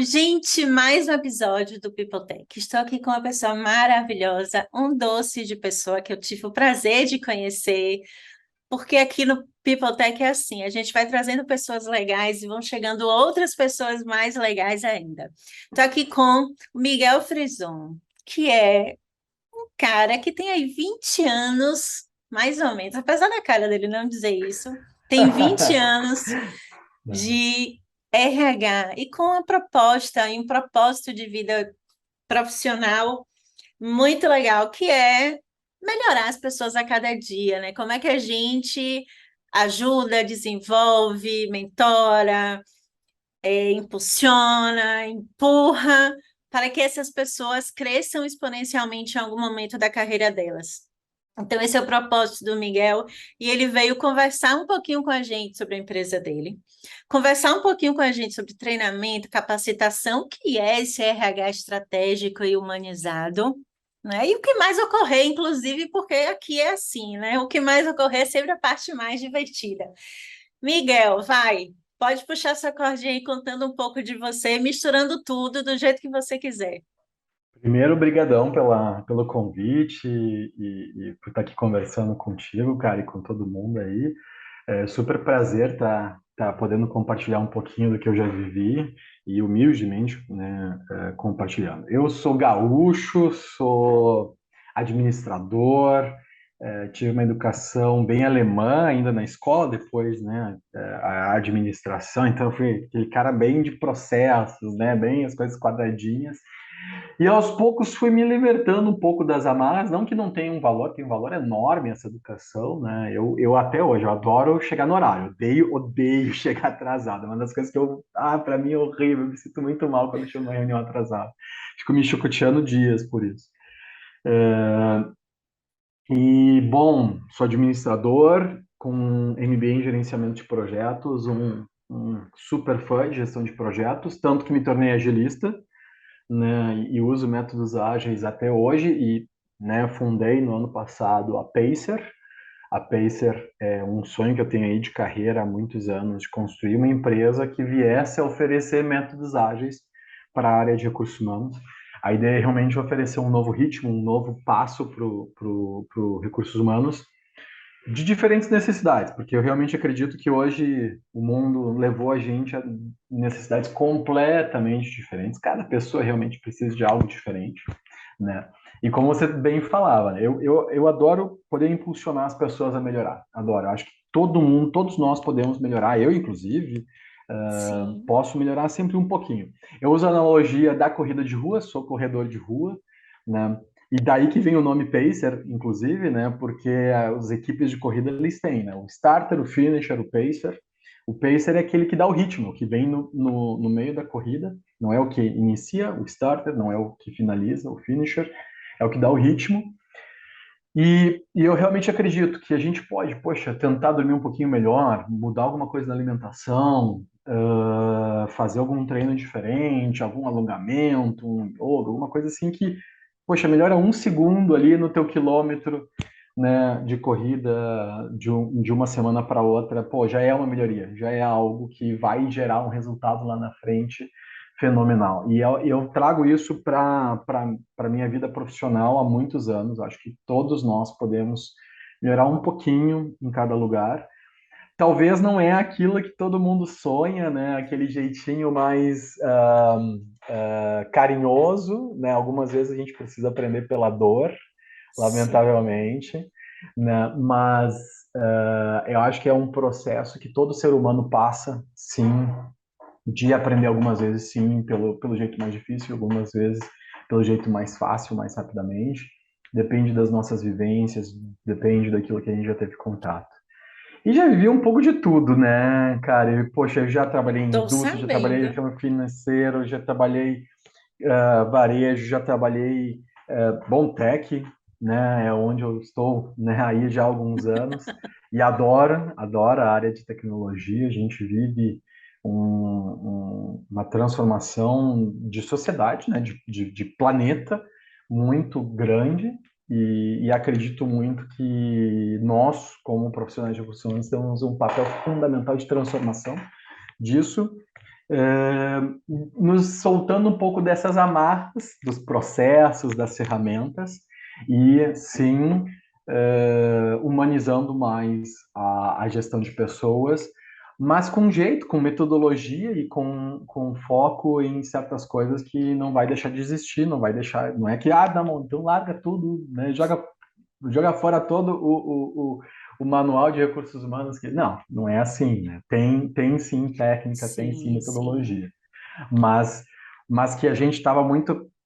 Gente, mais um episódio do Pipotec. Estou aqui com uma pessoa maravilhosa, um doce de pessoa que eu tive o prazer de conhecer, porque aqui no Pipotec é assim, a gente vai trazendo pessoas legais e vão chegando outras pessoas mais legais ainda. Estou aqui com o Miguel Frison, que é um cara que tem aí 20 anos, mais ou menos, apesar da cara dele não dizer isso, tem 20 anos Não. de RH e com uma proposta e um propósito de vida profissional muito legal, que é melhorar as pessoas a cada dia, né? Como é que a gente ajuda, desenvolve, mentora, impulsiona, empurra para que essas pessoas cresçam exponencialmente em algum momento da carreira delas. Então, esse é o propósito do Miguel, e ele veio conversar um pouquinho com a gente sobre a empresa dele, conversar um pouquinho com a gente sobre treinamento, capacitação, que é esse RH estratégico e humanizado, né? E o que mais ocorrer, inclusive, porque aqui é assim, né? O que mais ocorrer é sempre a parte mais divertida. Miguel, vai, pode puxar essa cordinha aí contando um pouco de você, misturando tudo do jeito que você quiser. Primeiro, brigadão pelo convite e por estar aqui conversando contigo, cara, e com todo mundo aí. É super prazer estar podendo compartilhar um pouquinho do que eu já vivi e humildemente, né, compartilhando. Eu sou gaúcho, sou administrador, tive uma educação bem alemã ainda na escola, depois, né, a administração, então eu fui aquele cara bem de processos, né, bem as coisas quadradinhas. E aos poucos fui me libertando um pouco das amarras, não que não tenha um valor, tem um valor enorme essa educação, né? Eu até hoje, eu adoro chegar no horário, odeio chegar atrasado. Uma das coisas que para mim é horrível, eu me sinto muito mal quando chego numa reunião atrasado. Fico me chicoteando dias por isso. E, bom, sou administrador com MBA em gerenciamento de projetos, um super fã de gestão de projetos, tanto que me tornei agilista, né, e uso métodos ágeis até hoje e, né, fundei no ano passado a Pacer. A Pacer é um sonho que eu tenho aí de carreira há muitos anos, de construir uma empresa que viesse a oferecer métodos ágeis para a área de recursos humanos. A ideia é realmente oferecer um novo ritmo, um novo passo para recursos humanos, de diferentes necessidades, porque eu realmente acredito que hoje o mundo levou a gente a necessidades completamente diferentes. Cada pessoa realmente precisa de algo diferente, né? E como você bem falava, né? Eu adoro poder impulsionar as pessoas a melhorar. Adoro. Acho que todo mundo, todos nós podemos melhorar. Eu, inclusive, Sim. posso melhorar sempre um pouquinho. Eu uso a analogia da corrida de rua, sou corredor de rua, né? E daí que vem o nome Pacer, inclusive, né? Porque as equipes de corrida eles têm, né? O starter, o finisher, o pacer. O pacer é aquele que dá o ritmo, que vem no meio da corrida. Não é o que inicia o starter, não é o que finaliza o finisher, é o que dá o ritmo. E eu realmente acredito que a gente pode, poxa, tentar dormir um pouquinho melhor, mudar alguma coisa na alimentação, fazer algum treino diferente, algum alongamento, um yoga, alguma coisa assim que, poxa, melhora um segundo ali no teu quilômetro, né, de corrida de uma semana para outra, pô, já é uma melhoria, já é algo que vai gerar um resultado lá na frente fenomenal. E eu trago isso para minha vida profissional há muitos anos. Acho que todos nós podemos melhorar um pouquinho em cada lugar. Talvez não é aquilo que todo mundo sonha, né? Aquele jeitinho mais carinhoso, né? Algumas vezes a gente precisa aprender pela dor, Sim. lamentavelmente, né? Mas eu acho que é um processo que todo ser humano passa, sim, de aprender algumas vezes, sim, pelo jeito mais difícil, algumas vezes pelo jeito mais fácil, mais rapidamente. Depende das nossas vivências, depende daquilo que a gente já teve contato. E já vivi um pouco de tudo, né, cara? Poxa, eu já trabalhei em Tô indústria, já trabalhei no sabendo. ramo financeiro, já trabalhei varejo, já trabalhei bom tech, né? É onde eu estou, né, aí já há alguns anos. E adoro a área de tecnologia. A gente vive uma transformação de sociedade, né? De planeta muito grande. E acredito muito que nós, como profissionais de recursos humanos, temos um papel fundamental de transformação disso eh, nos soltando um pouco dessas amarras dos processos, das ferramentas, e sim humanizando mais a gestão de pessoas, mas com jeito, com metodologia e com foco em certas coisas que não vai deixar de existir, não vai deixar, não é que, não, então larga tudo, né, joga fora todo o manual de recursos humanos. Não é assim, né? Tem sim técnica, tem sim Sim, sim. metodologia, mas, mas que a gente estava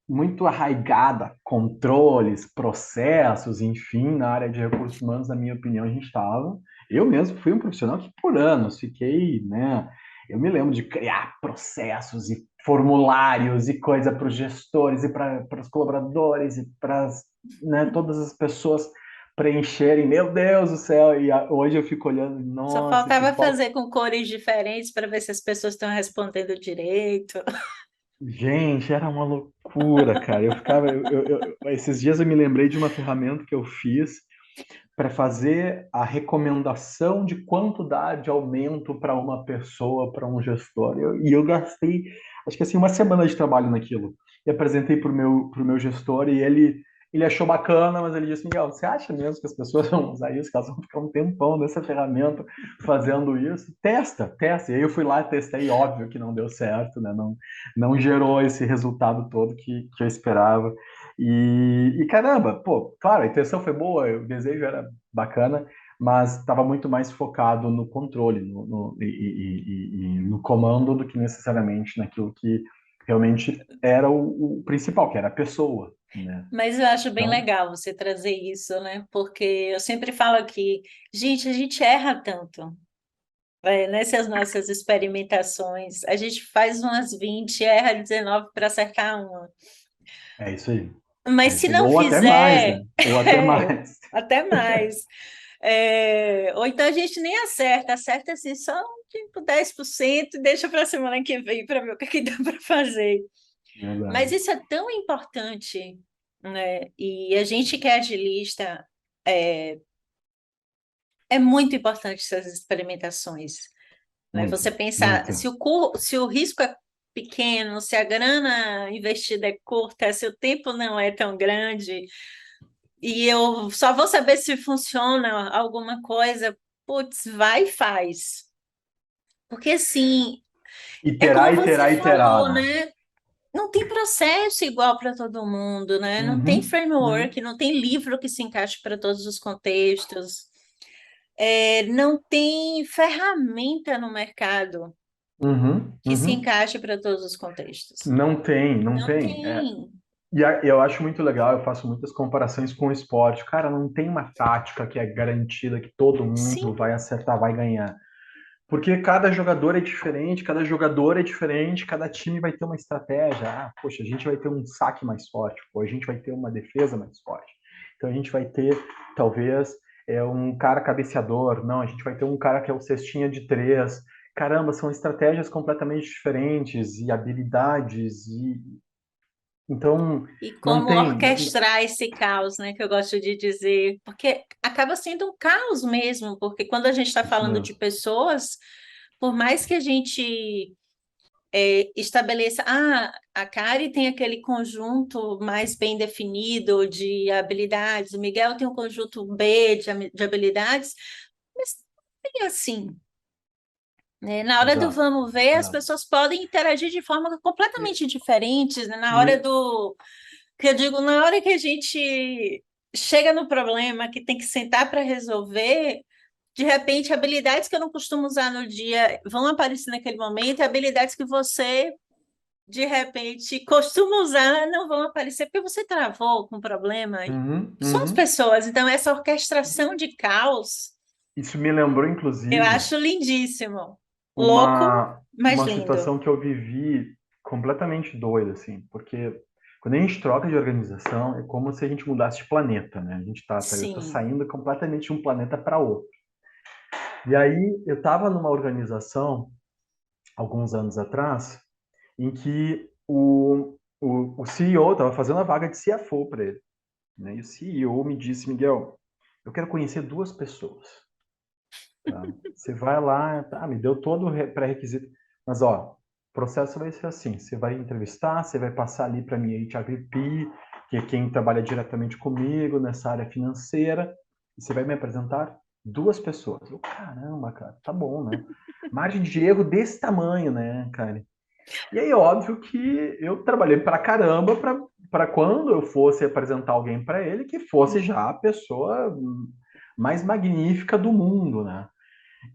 muito arraigada, controles, processos, enfim, na área de recursos humanos, na minha opinião, a gente estava. Eu mesmo fui um profissional que por anos fiquei, né? Eu me lembro de criar processos e formulários e coisa para os gestores e para os colaboradores e para, né, todas as pessoas preencherem. Meu Deus do céu! E hoje eu fico olhando, Só nossa, que faltava falta. fazer com cores diferentes para ver se as pessoas estão respondendo direito. Gente, era uma loucura, cara. Eu ficava. Esses dias eu me lembrei de uma ferramenta que eu fiz para fazer a recomendação de quanto dá de aumento para uma pessoa, para um gestor. E eu gastei, acho que assim, uma semana de trabalho naquilo. E apresentei para o meu gestor e ele achou bacana, mas ele disse: Miguel, você acha mesmo que as pessoas vão usar isso? Que elas vão ficar um tempão nessa ferramenta fazendo isso? Testa, testa. E aí eu fui lá e testei, óbvio que não deu certo, né? Não gerou esse resultado todo que eu esperava. E caramba, pô, claro, a intenção foi boa, o desejo era bacana, mas estava muito mais focado no controle e no comando do que necessariamente naquilo que realmente era o principal, que era a pessoa, né? Mas eu acho bem Então, legal você trazer isso, né? Porque eu sempre falo aqui, gente, a gente erra tanto, nessas nossas experimentações. A gente faz umas 20, erra 19 para acertar uma. é isso aí. Mas É se isso aí. não Ou até mais, fizer, né? Ou até mais. até mais. Ou então a gente nem acerta, acerta assim só tipo 10% e deixa para a semana que vem para ver o que, que dá para fazer. Mas Verdade. isso é tão importante, né? E a gente que é agilista, é, é muito importante essas experimentações, né? Você Muito, pensar muito. se o risco é pequeno, se a grana investida é curta, se o tempo não é tão grande, e eu só vou saber se funciona alguma coisa, putz, vai e faz. Porque assim, é Iterar, como você iterar, iterar, falou, né? né? Não tem processo igual para todo mundo, né? Não tem Uhum, framework, uhum, não tem livro que se encaixe para todos os contextos, não tem ferramenta no mercado uhum, que se uhum. encaixe para todos os contextos. Não tem, não Não tem. tem. E eu acho muito legal, eu faço muitas comparações com o esporte. Cara, não tem uma tática que é garantida que todo Sim, mundo vai acertar, vai ganhar. Porque cada jogador é diferente, cada jogador é diferente, cada time vai ter uma estratégia. Poxa, a gente vai ter um saque mais forte, pô, a gente vai ter uma defesa mais forte. Então a gente vai ter, talvez, um cara cabeceador. Não, a gente vai ter um cara que é o cestinha de três. Caramba, são estratégias completamente diferentes e habilidades e então e não como tem. orquestrar esse caos, né, que eu gosto de dizer, porque acaba sendo um caos mesmo, porque quando a gente está Isso falando de mesmo. pessoas, por mais que a gente estabeleça, a Kari tem aquele conjunto mais bem definido de habilidades, o Miguel tem um conjunto B de habilidades, mas tem assim, né? Na hora do Exato. vamos ver, as É. pessoas podem interagir de forma completamente diferentes, né? Na hora E, do, que eu digo, na hora que a gente chega no problema, que tem que sentar para resolver, de repente, habilidades que eu não costumo usar no dia vão aparecer naquele momento, e habilidades que você de repente, costuma usar, não vão aparecer porque você travou com problema. uhum, São as uhum. pessoas. Então, essa orquestração de caos, Isso me lembrou, eu inclusive, acho lindíssimo. Louco, uma, mas uma lindo. situação que eu vivi completamente doida, assim, porque quando a gente troca de organização, é como se a gente mudasse de planeta, né? A gente eu tô Sim. saindo completamente de um planeta para outro. E aí, eu estava numa organização, alguns anos atrás, em que o CEO estava fazendo a vaga de CFO para ele, né? E o CEO me disse: Miguel, eu quero conhecer duas pessoas. Tá? Você vai lá, tá, me deu todo o pré-requisito, mas ó, O processo vai ser assim: você vai entrevistar, você vai passar ali para minha HRVP, que é quem trabalha diretamente comigo nessa área financeira, e você vai me apresentar duas pessoas. Eu, caramba, cara, tá bom, né? Margem de erro desse tamanho, né, cara? E aí, óbvio que eu trabalhei pra caramba para quando eu fosse apresentar alguém para ele, que fosse já a pessoa mais magnífica do mundo, né?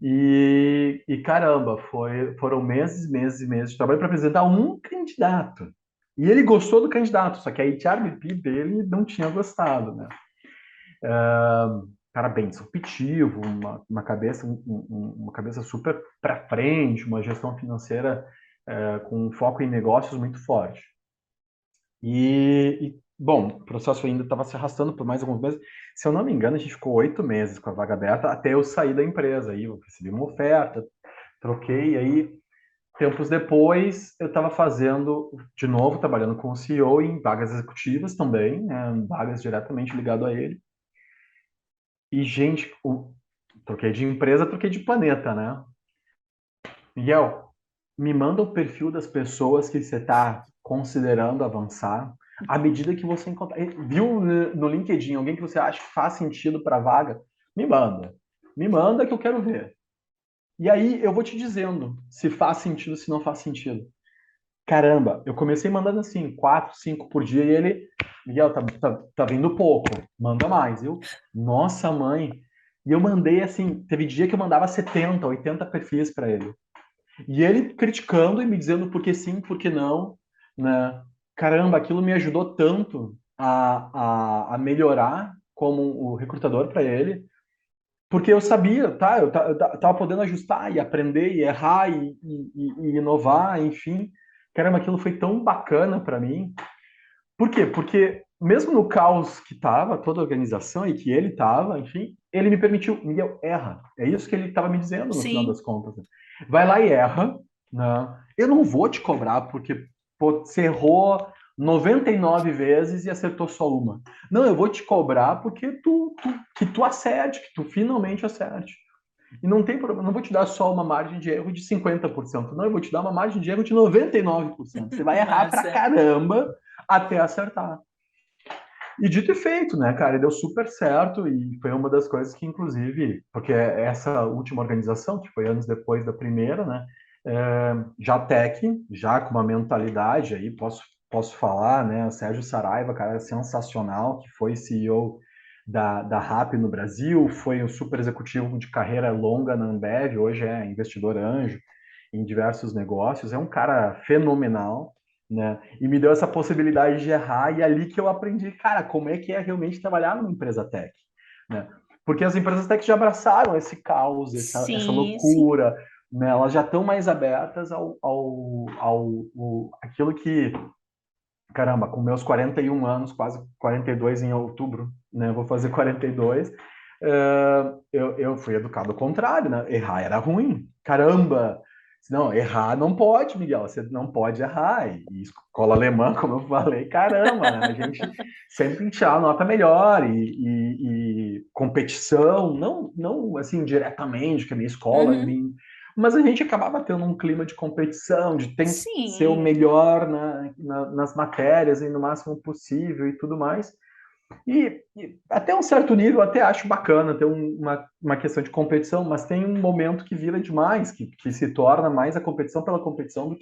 E caramba, foram meses, meses e meses de trabalho para apresentar um candidato. E ele gostou do candidato, só que a HRVP dele não tinha gostado, né? Cara bem disruptivo, uma cabeça super para frente, uma gestão financeira com um foco em negócios muito forte. Bom, o processo ainda estava se arrastando por mais alguns meses. Se eu não me engano, a gente ficou 8 meses com a vaga aberta até eu sair da empresa. Aí eu recebi uma oferta, troquei, e aí, tempos depois, eu estava fazendo, de novo, trabalhando com o CEO em vagas executivas também, né, vagas diretamente ligado a ele. E, gente, troquei de empresa, troquei de planeta, né? Miguel, me manda o perfil das pessoas que você está considerando avançar. À medida que você encontrar, viu no LinkedIn alguém que você acha que faz sentido para a vaga, me manda. Me manda que eu quero ver. E aí eu vou te dizendo se faz sentido, se não faz sentido. Caramba, eu comecei mandando assim, 4, 5 por dia, e ele, Miguel, tá vindo pouco, manda mais. Nossa mãe. E eu mandei assim, teve dia que eu mandava 70, 80 perfis para ele. E ele criticando e me dizendo por que sim, por que não, né? Caramba, aquilo me ajudou tanto a melhorar como o recrutador para ele, porque eu sabia, tá? Eu tava podendo ajustar e aprender e errar e inovar, enfim. Caramba, aquilo foi tão bacana para mim. Por quê? Porque mesmo no caos que tava, toda a organização e que ele tava, enfim, ele me permitiu, Miguel, erra. É isso que ele estava me dizendo no final das Sim, contas. Vai lá e erra, né? Eu não vou te cobrar porque pô, você errou 99 vezes e acertou só uma. Não, eu vou te cobrar porque que tu acerte, que tu finalmente acerte. E não tem problema, não vou te dar só uma margem de erro de 50%, não, eu vou te dar uma margem de erro de 99%. Você vai errar pra massa. caramba até acertar. E dito e feito, né, cara? Deu super certo e foi uma das coisas que, inclusive, porque essa última organização, que foi anos depois da primeira, né, já tech, já com uma mentalidade aí, posso falar, né, o Sérgio Saraiva, cara, é sensacional, que foi CEO da RAP no Brasil, foi um super executivo de carreira longa na Ambev, hoje é investidor anjo em diversos negócios, é um cara fenomenal, né? E me deu essa possibilidade de errar, e é ali que eu aprendi, cara, como é que é realmente trabalhar numa empresa tech, né? Porque as empresas tech já abraçaram esse caos, essa Sim, sim. loucura, né? Elas já estão mais abertas aquilo que, caramba, com meus 41 anos, quase 42 em outubro, né? Vou fazer 42. Eu fui educado ao contrário, né? Errar era ruim. Caramba, não, errar não pode, Miguel, você não pode errar. E escola alemã, como eu falei, caramba, né? A gente sempre tirar nota melhor e competição, não assim diretamente, que a minha escola, Uhum. mas a gente acabava tendo um clima de competição, de tem que ser o Sim, melhor nas matérias e no máximo possível e tudo mais. E até um certo nível, eu até acho bacana ter uma questão de competição, mas tem um momento que vira demais, que se torna mais a competição pela competição do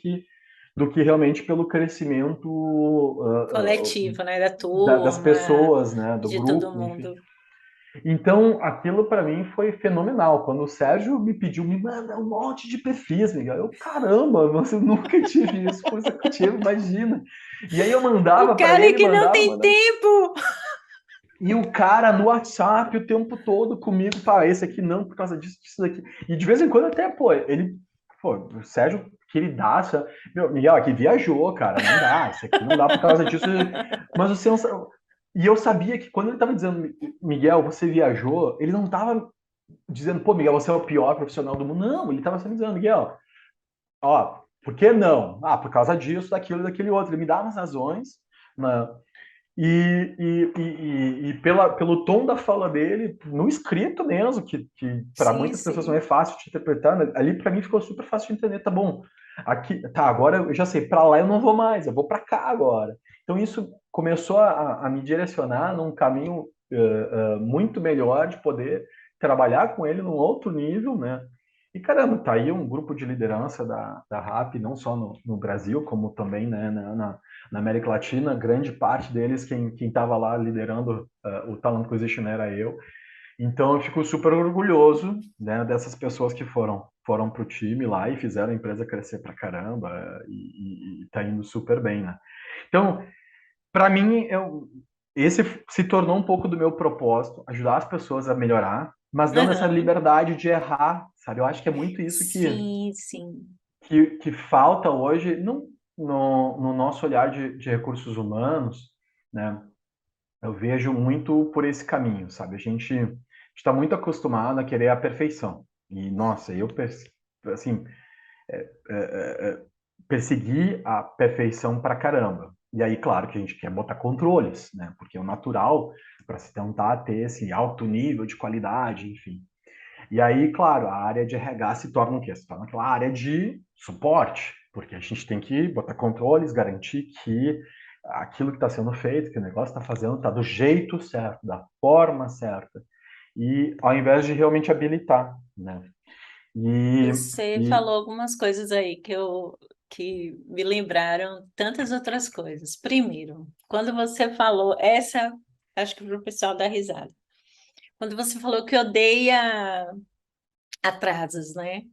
que realmente pelo crescimento coletivo, né? Da das turma, pessoas, né, do de todo grupo, enfim. mundo. Então, aquilo para mim foi fenomenal. Quando o Sérgio me pediu, me manda um monte de perfis, Miguel. Eu, caramba, você nunca tive isso com executivo, imagina. E aí eu O mandava para cara ele, que não mandava, tem mandava. tempo! E o cara no WhatsApp o tempo todo comigo, pá, esse aqui não, por causa disso, disso daqui. E de vez em quando até, o Sérgio, queridaça, meu, Miguel, aqui viajou, cara, não dá, esse aqui não dá por causa disso. Mas o senso. E eu sabia que quando ele tava dizendo, Miguel, você viajou, ele não tava dizendo, pô, Miguel, você é o pior profissional do mundo. Não, ele tava sempre dizendo, Miguel, ó, por que não? Ah, por causa disso, daquilo e daquele outro. Ele me dava as razões, né? E pelo tom da fala dele, no escrito mesmo, que para Sim, muitas pessoas não sim. é fácil de interpretar, né? Ali para mim ficou super fácil de entender, tá bom. aqui, tá, agora eu já sei, para lá eu não vou mais, eu vou para cá agora. Então isso começou a me direcionar num caminho muito melhor de poder trabalhar com ele num outro nível, né? E caramba, tá aí um grupo de liderança da RAP, não só no Brasil, como também, né, na América Latina, grande parte deles, quem estava lá liderando o Talent Acquisition era eu. Então eu fico super orgulhoso, né, dessas pessoas que foram para o time lá e fizeram a empresa crescer pra caramba e tá indo super bem, né? Então, para mim, esse se tornou um pouco do meu propósito, ajudar as pessoas a melhorar, mas dando essa Aham. liberdade de errar, sabe? Eu acho que é muito isso Sim, sim. que falta hoje no nosso olhar de recursos humanos, né? Eu vejo muito por esse caminho, sabe? A gente está muito acostumado a querer a perfeição. E, nossa, assim, persegui a perfeição pra caramba. E aí, claro que a gente quer botar controles, né? Porque é o natural para se tentar ter esse alto nível de qualidade, enfim. E aí, claro, a área de RH se torna o quê? Se torna aquela área de suporte, porque a gente tem que botar controles, garantir que aquilo que está sendo feito, que o negócio está fazendo, está do jeito certo, da forma certa. E ao invés de realmente habilitar, né? E, Você e falou algumas coisas aí que me lembraram tantas outras coisas. Primeiro, quando você falou essa, acho que para o pessoal dar risada. Quando você falou que odeia atrasos, né?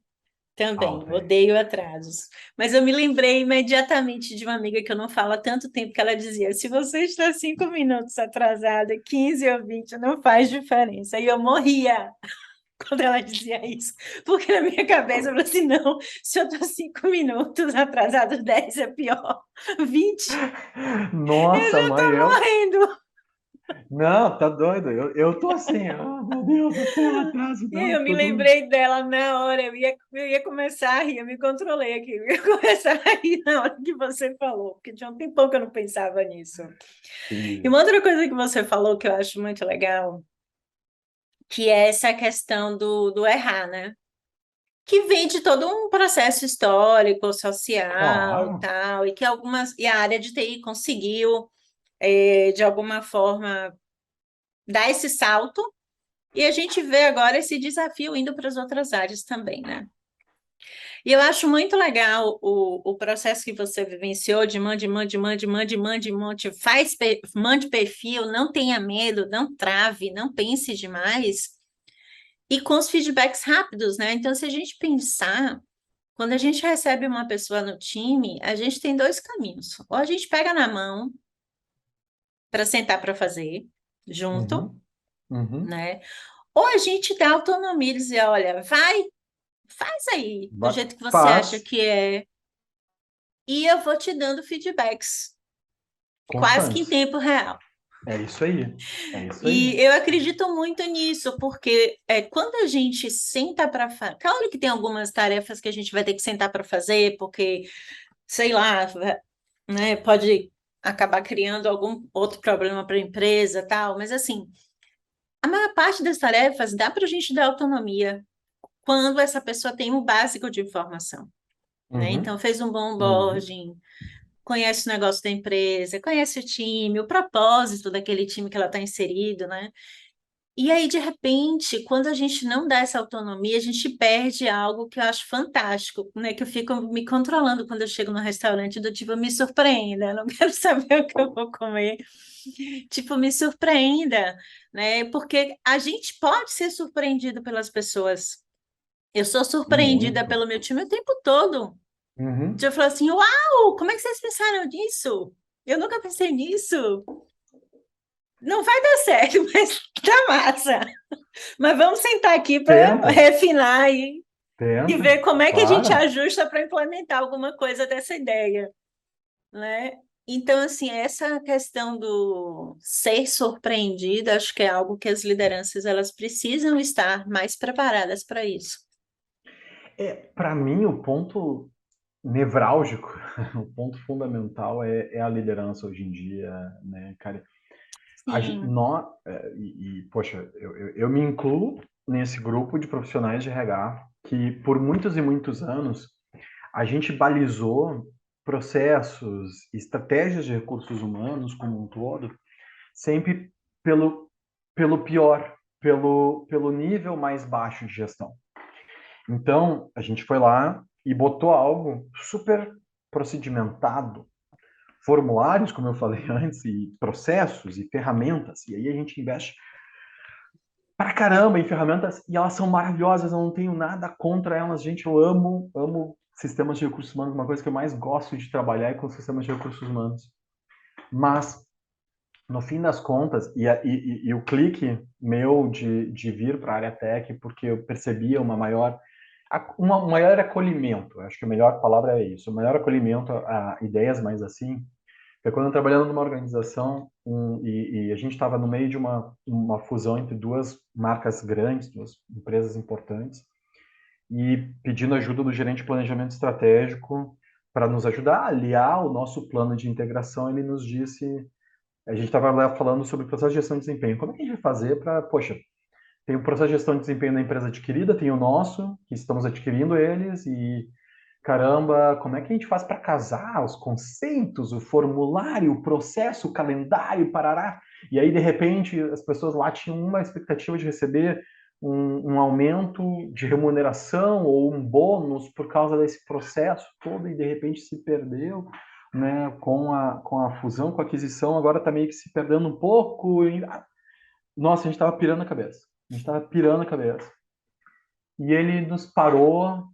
Também, odeio. odeio atrasos. Mas eu me lembrei imediatamente de uma amiga que eu não falo há tanto tempo que ela dizia: se você está 5 minutos atrasada, 15 ou 20, não faz diferença. E eu morria quando ela dizia isso, porque na minha cabeça eu falei assim: não, se eu estou 5 minutos atrasado, 10 é pior, 20, eu Nossa, já mãe, estou morrendo. não, tá doido. Eu tô assim, ah, meu Deus do céu, atraso, E aí eu não, me tudo. lembrei dela na hora, eu ia começar a rir, eu me controlei aqui, eu ia começar a rir na hora que você falou, porque tinha um tempão que eu não pensava nisso. E Sim. uma outra coisa que você falou que eu acho muito legal, que é essa questão do errar, né? Que vem de todo um processo histórico, social, Claro. tal, e que e a área de TI conseguiu, de alguma forma, dar esse salto, e a gente vê agora esse desafio indo para as outras áreas também, né? E eu acho muito legal o processo que você vivenciou de mande, mande, mande, mande, mande, mande, mande perfil, não tenha medo, não trave, não pense demais, e com os feedbacks rápidos, né? Então, se a gente pensar, quando a gente recebe uma pessoa no time, a gente tem dois caminhos. Ou a gente pega na mão para sentar para fazer junto, Uhum, uhum. né? Ou a gente dá autonomia e dizer, olha, vai, faz aí do jeito que você acha Faz que é, e eu vou te dando feedbacks, quase que em constantes. tempo real. É isso aí. É isso E aí. eu acredito muito nisso, porque quando a gente senta para fazer, claro que tem algumas tarefas que a gente vai ter que sentar para fazer, porque, sei lá, né, pode acabar criando algum outro problema para a empresa, tal, mas assim, a maior parte das tarefas dá para a gente dar autonomia quando essa pessoa tem um básico de informação, né? Então, Uhum, fez um bom uhum. onboarding, conhece o negócio da empresa, conhece o time, o propósito daquele time que ela está inserido, né? E aí, de repente, quando a gente não dá essa autonomia, a gente perde algo que eu acho fantástico, né? Que eu fico me controlando quando eu chego no restaurante, do tipo, me surpreenda, eu não quero saber o que eu vou comer. Tipo, me surpreenda, né? Porque a gente pode ser surpreendido pelas pessoas. Eu sou E surpreendida muito. pelo meu time o tempo todo. Uhum. Eu falo assim, uau, como é que vocês pensaram nisso? Eu nunca pensei nisso. Não vai dar certo, mas tá massa. Mas vamos sentar aqui para Tenta, refinar e tenta, ver como é que a gente claro. ajusta para implementar alguma coisa dessa ideia, né? Então, assim, essa questão do ser surpreendida, acho que é algo que as lideranças elas precisam estar mais preparadas para isso. Para mim, o ponto nevrálgico, o ponto fundamental é a liderança hoje em dia, né, cara? Sim, Nós, poxa, eu me incluo nesse grupo de profissionais de RH que, por muitos e muitos anos, a gente balizou processos, estratégias de recursos humanos como um todo, sempre pelo pior, pelo nível mais baixo de gestão. Então, a gente foi lá e botou algo super procedimentado, formulários, como eu falei antes, e processos e ferramentas, e aí a gente investe pra caramba em ferramentas e elas são maravilhosas, eu não tenho nada contra elas, gente, eu amo sistemas de recursos humanos, uma coisa que eu mais gosto de trabalhar é com sistemas de recursos humanos. Mas, no fim das contas, e o clique meu de vir para a área tech, porque eu percebia um maior acolhimento, acho que a melhor palavra é isso, o maior acolhimento a ideias mais assim, foi quando eu trabalhando numa organização e a gente estava no meio de uma fusão entre duas marcas grandes, duas empresas importantes, e pedindo ajuda do gerente de planejamento estratégico para nos ajudar a aliar o nosso plano de integração. Ele nos disse, a gente estava lá falando sobre o processo de gestão de desempenho. Como é que a gente vai fazer para, poxa, tem o processo de gestão de desempenho da empresa adquirida, tem o nosso, que estamos adquirindo eles, e caramba, como é que a gente faz para casar os conceitos, o formulário, o processo, o calendário, parará? E aí, de repente, as pessoas lá tinham uma expectativa de receber um aumento de remuneração ou um bônus por causa desse processo todo, e de repente se perdeu, né, com a fusão, com a aquisição, agora está meio que se perdendo um pouco. Nossa, a gente estava pirando a cabeça. A gente estava pirando a cabeça. E ele nos parou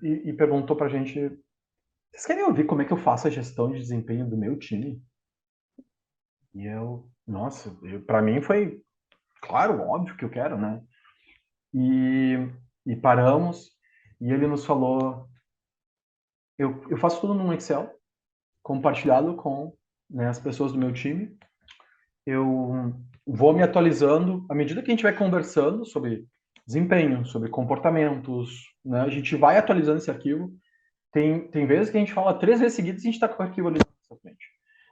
e perguntou para a gente: vocês querem ouvir como é que eu faço a gestão de desempenho do meu time? E nossa, para mim foi, claro, óbvio que eu quero, né? E, e paramos, e ele nos falou: eu faço tudo num Excel, compartilhado com, né, as pessoas do meu time. Eu vou me atualizando à medida que a gente vai conversando sobre desempenho, sobre comportamentos, né? A gente vai atualizando esse arquivo. Tem vezes que a gente fala 3 vezes seguidas e a gente está com o arquivo ali na nossa frente,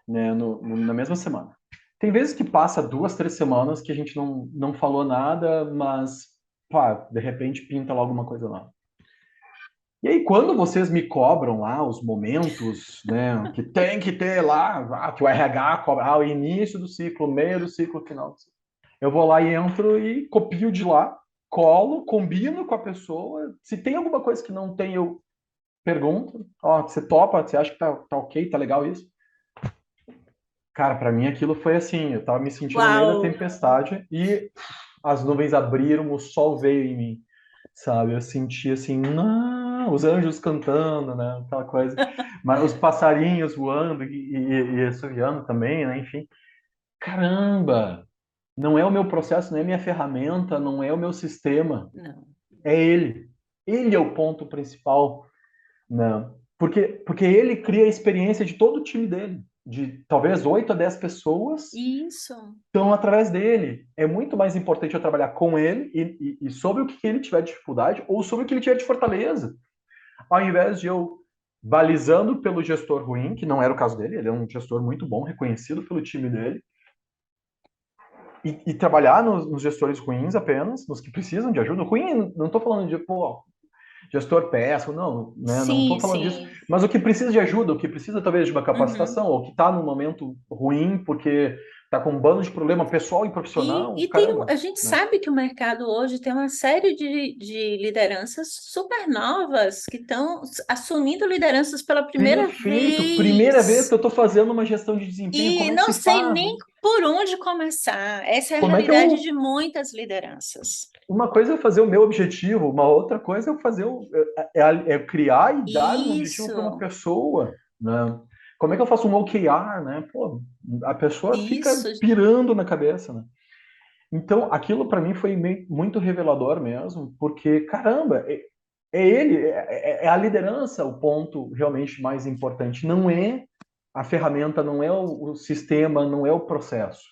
né? Na mesma semana. Tem vezes que passa 2, 3 semanas que a gente não falou nada, mas, pá, de repente pinta lá alguma coisa lá. E aí, quando vocês me cobram lá os momentos, né, que tem que ter lá, que o RH cobra, o início do ciclo, o meio do ciclo, o final do ciclo. Eu vou lá e entro e copio de lá, colo, combino com a pessoa. Se tem alguma coisa que não tem, eu pergunto. Ó, você topa? Você acha que tá ok, tá legal isso? Cara, para mim aquilo foi assim, eu tava me sentindo no meio da Uau! tempestade e as nuvens abriram, o sol veio em mim, sabe? Eu senti assim, não, os anjos cantando, né? Aquela coisa. Mas os passarinhos voando e assoviando também, né? Enfim. Caramba! Não é o meu processo, não é minha ferramenta, não é o meu sistema, Não. é ele. Ele é o ponto principal, né? Porque ele cria a experiência de todo o time dele, de talvez 8 a 10 pessoas Isso. estão através dele. É muito mais importante eu trabalhar com ele e sobre o que ele tiver de dificuldade ou sobre o que ele tiver de fortaleza, ao invés de eu balizando pelo gestor ruim, que não era o caso dele, ele é um gestor muito bom, reconhecido pelo time dele, e trabalhar nos gestores ruins apenas, nos que precisam de ajuda. Ruim, não estou falando de, pô, gestor péssimo, não, né? Não estou Sim, falando disso. sim. Mas o que precisa de ajuda, o que precisa talvez de uma Uhum. capacitação, ou que está num momento ruim porque está com um bando de problema pessoal e profissional, E tem, caramba, a gente né? sabe que o mercado hoje tem uma série de lideranças super novas que estão assumindo lideranças pela primeira Perfeito. Primeira vez que vez. eu estou fazendo uma gestão de desempenho, E como é que não se sei faz? nem por onde começar. Essa é a Como é que realidade eu. de muitas lideranças. Uma coisa é fazer o meu objetivo, uma outra coisa é fazer é criar e dar um objetivo para uma Isso, pessoa, né? Como é que eu faço um OKR, né? Pô, a pessoa fica isso. pirando na cabeça, né? Então, aquilo para mim foi muito revelador mesmo, porque, caramba, é ele, é a liderança o ponto realmente mais importante. Não é a ferramenta, não é o sistema, não é o processo.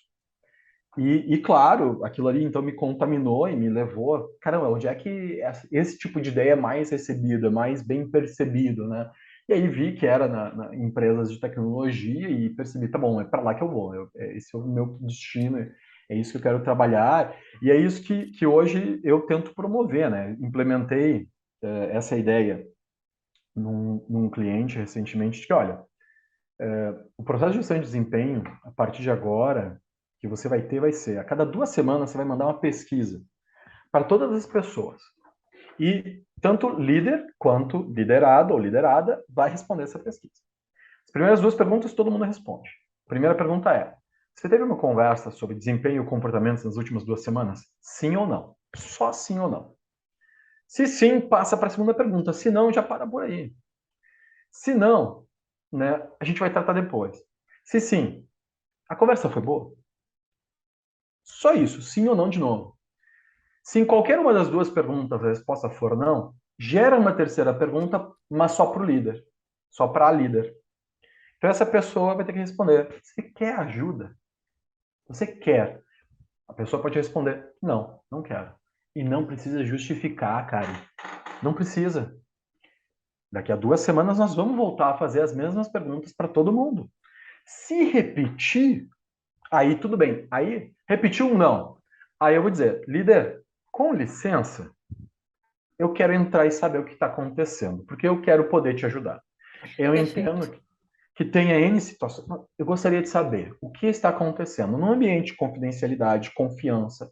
Claro, aquilo ali então me contaminou e me levou. Caramba, onde é que esse tipo de ideia é mais recebida, mais bem percebido, né? E aí vi que era em empresas de tecnologia e percebi, tá bom, é para lá que eu vou. Esse é o meu destino, é isso que eu quero trabalhar. E é isso que hoje eu tento promover, né? Implementei essa ideia num cliente recentemente de que, olha, o processo de gestão de desempenho, a partir de agora, que você vai ter, vai ser, a cada 2 semanas você vai mandar uma pesquisa para todas as pessoas. E tanto líder quanto liderado ou liderada vai responder essa pesquisa. As primeiras 2 perguntas todo mundo responde. A primeira pergunta é: você teve uma conversa sobre desempenho e comportamentos nas últimas 2 semanas? Sim ou não? Só sim ou não. Se sim, passa para a segunda pergunta. Se não, já para por aí. Se não, né, a gente vai tratar depois. Se sim, a conversa foi boa? Só isso, sim ou não de novo. Se em qualquer uma das 2 perguntas a resposta for não, gera uma terceira pergunta, mas só para o líder, só para a líder. Então essa pessoa vai ter que responder: você quer ajuda? Você quer? A pessoa pode responder: não, não quero. E não precisa justificar, cara. Não precisa. Daqui a 2 semanas nós vamos voltar a fazer as mesmas perguntas para todo mundo. Se repetir, aí tudo bem. Aí, repetiu um não. Aí eu vou dizer: líder, com licença, eu quero entrar e saber o que está acontecendo, porque eu quero poder te ajudar. Eu Perfeito. entendo que tenha N situações. Eu gostaria de saber o que está acontecendo num ambiente de confidencialidade, confiança.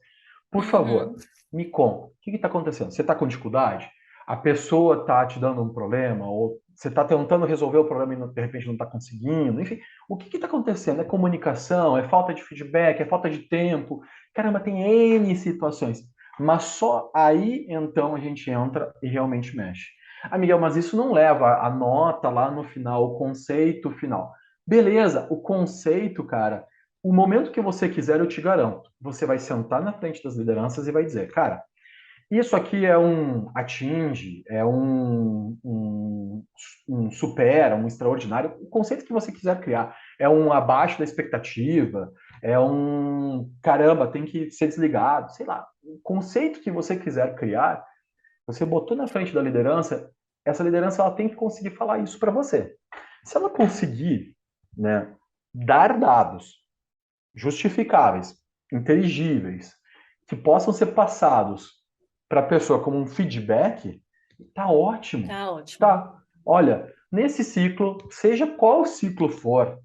Por favor, Uhum. me conta. O que está acontecendo? Você está com dificuldade? A pessoa está te dando um problema? Ou você está tentando resolver o problema e de repente não está conseguindo? Enfim, o que está acontecendo? É comunicação? É falta de feedback? É falta de tempo? Caramba, tem N situações. Mas só aí então a gente entra e realmente mexe. Ah, Miguel, mas isso não leva a nota lá no final, o conceito final. Beleza, o conceito, cara, o momento que você quiser, eu te garanto. Você vai sentar na frente das lideranças e vai dizer: cara, isso aqui é um atinge, é um supera, um extraordinário. O conceito que você quiser criar é um abaixo da expectativa, é um caramba, tem que ser desligado, sei lá. O conceito que você quiser criar, você botou na frente da liderança, essa liderança ela tem que conseguir falar isso para você. Se ela conseguir, né, dar dados justificáveis, inteligíveis, que possam ser passados para a pessoa como um feedback, tá ótimo. Tá ótimo. Tá. Olha, nesse ciclo, seja qual ciclo for,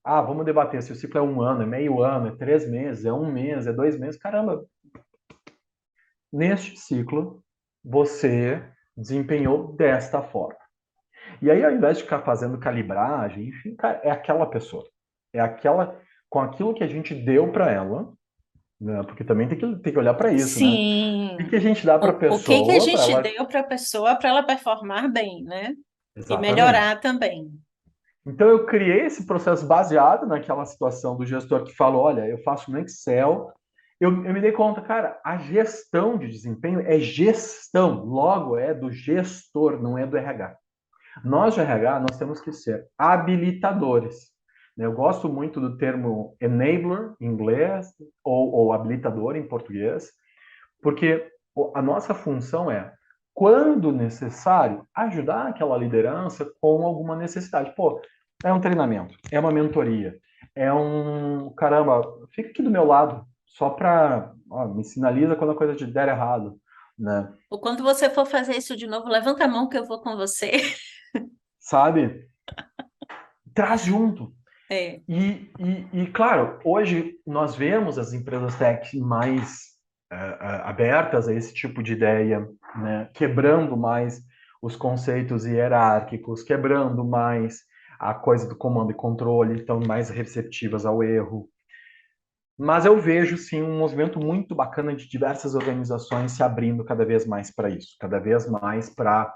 vamos debater se o ciclo é 1 ano, é meio ano, é 3 meses, é um mês, é 2 meses. Caramba, neste ciclo, você desempenhou desta forma. E aí, ao invés de ficar fazendo calibragem, enfim, cara, é aquela pessoa. É aquela, com aquilo que a gente deu para ela, né? Porque também tem que olhar para isso, né? O que Sim. a gente dá para a O que que a pessoa para gente ela. deu para a pessoa para ela performar bem, né? E Exatamente. melhorar também. Então eu criei esse processo baseado naquela situação do gestor que falou: olha, eu faço no Excel. Eu me dei conta, cara, a gestão de desempenho é gestão, logo é do gestor, não é do RH. Nós de RH, nós temos que ser habilitadores. Eu gosto muito do termo enabler em inglês ou habilitador em português, porque a nossa função é, quando necessário, ajudar aquela liderança com alguma necessidade. Pô, é um treinamento, é uma mentoria, é um caramba, fica aqui do meu lado, só para me sinaliza quando a coisa te der errado, né? Ou quando você for fazer isso de novo, levanta a mão que eu vou com você. Sabe? Traz junto. É. Claro, hoje nós vemos as empresas tech mais abertas a esse tipo de ideia, né? Quebrando mais os conceitos hierárquicos, quebrando mais a coisa do comando e controle, estão mais receptivas ao erro. Mas eu vejo sim um movimento muito bacana de diversas organizações se abrindo cada vez mais para isso, cada vez mais para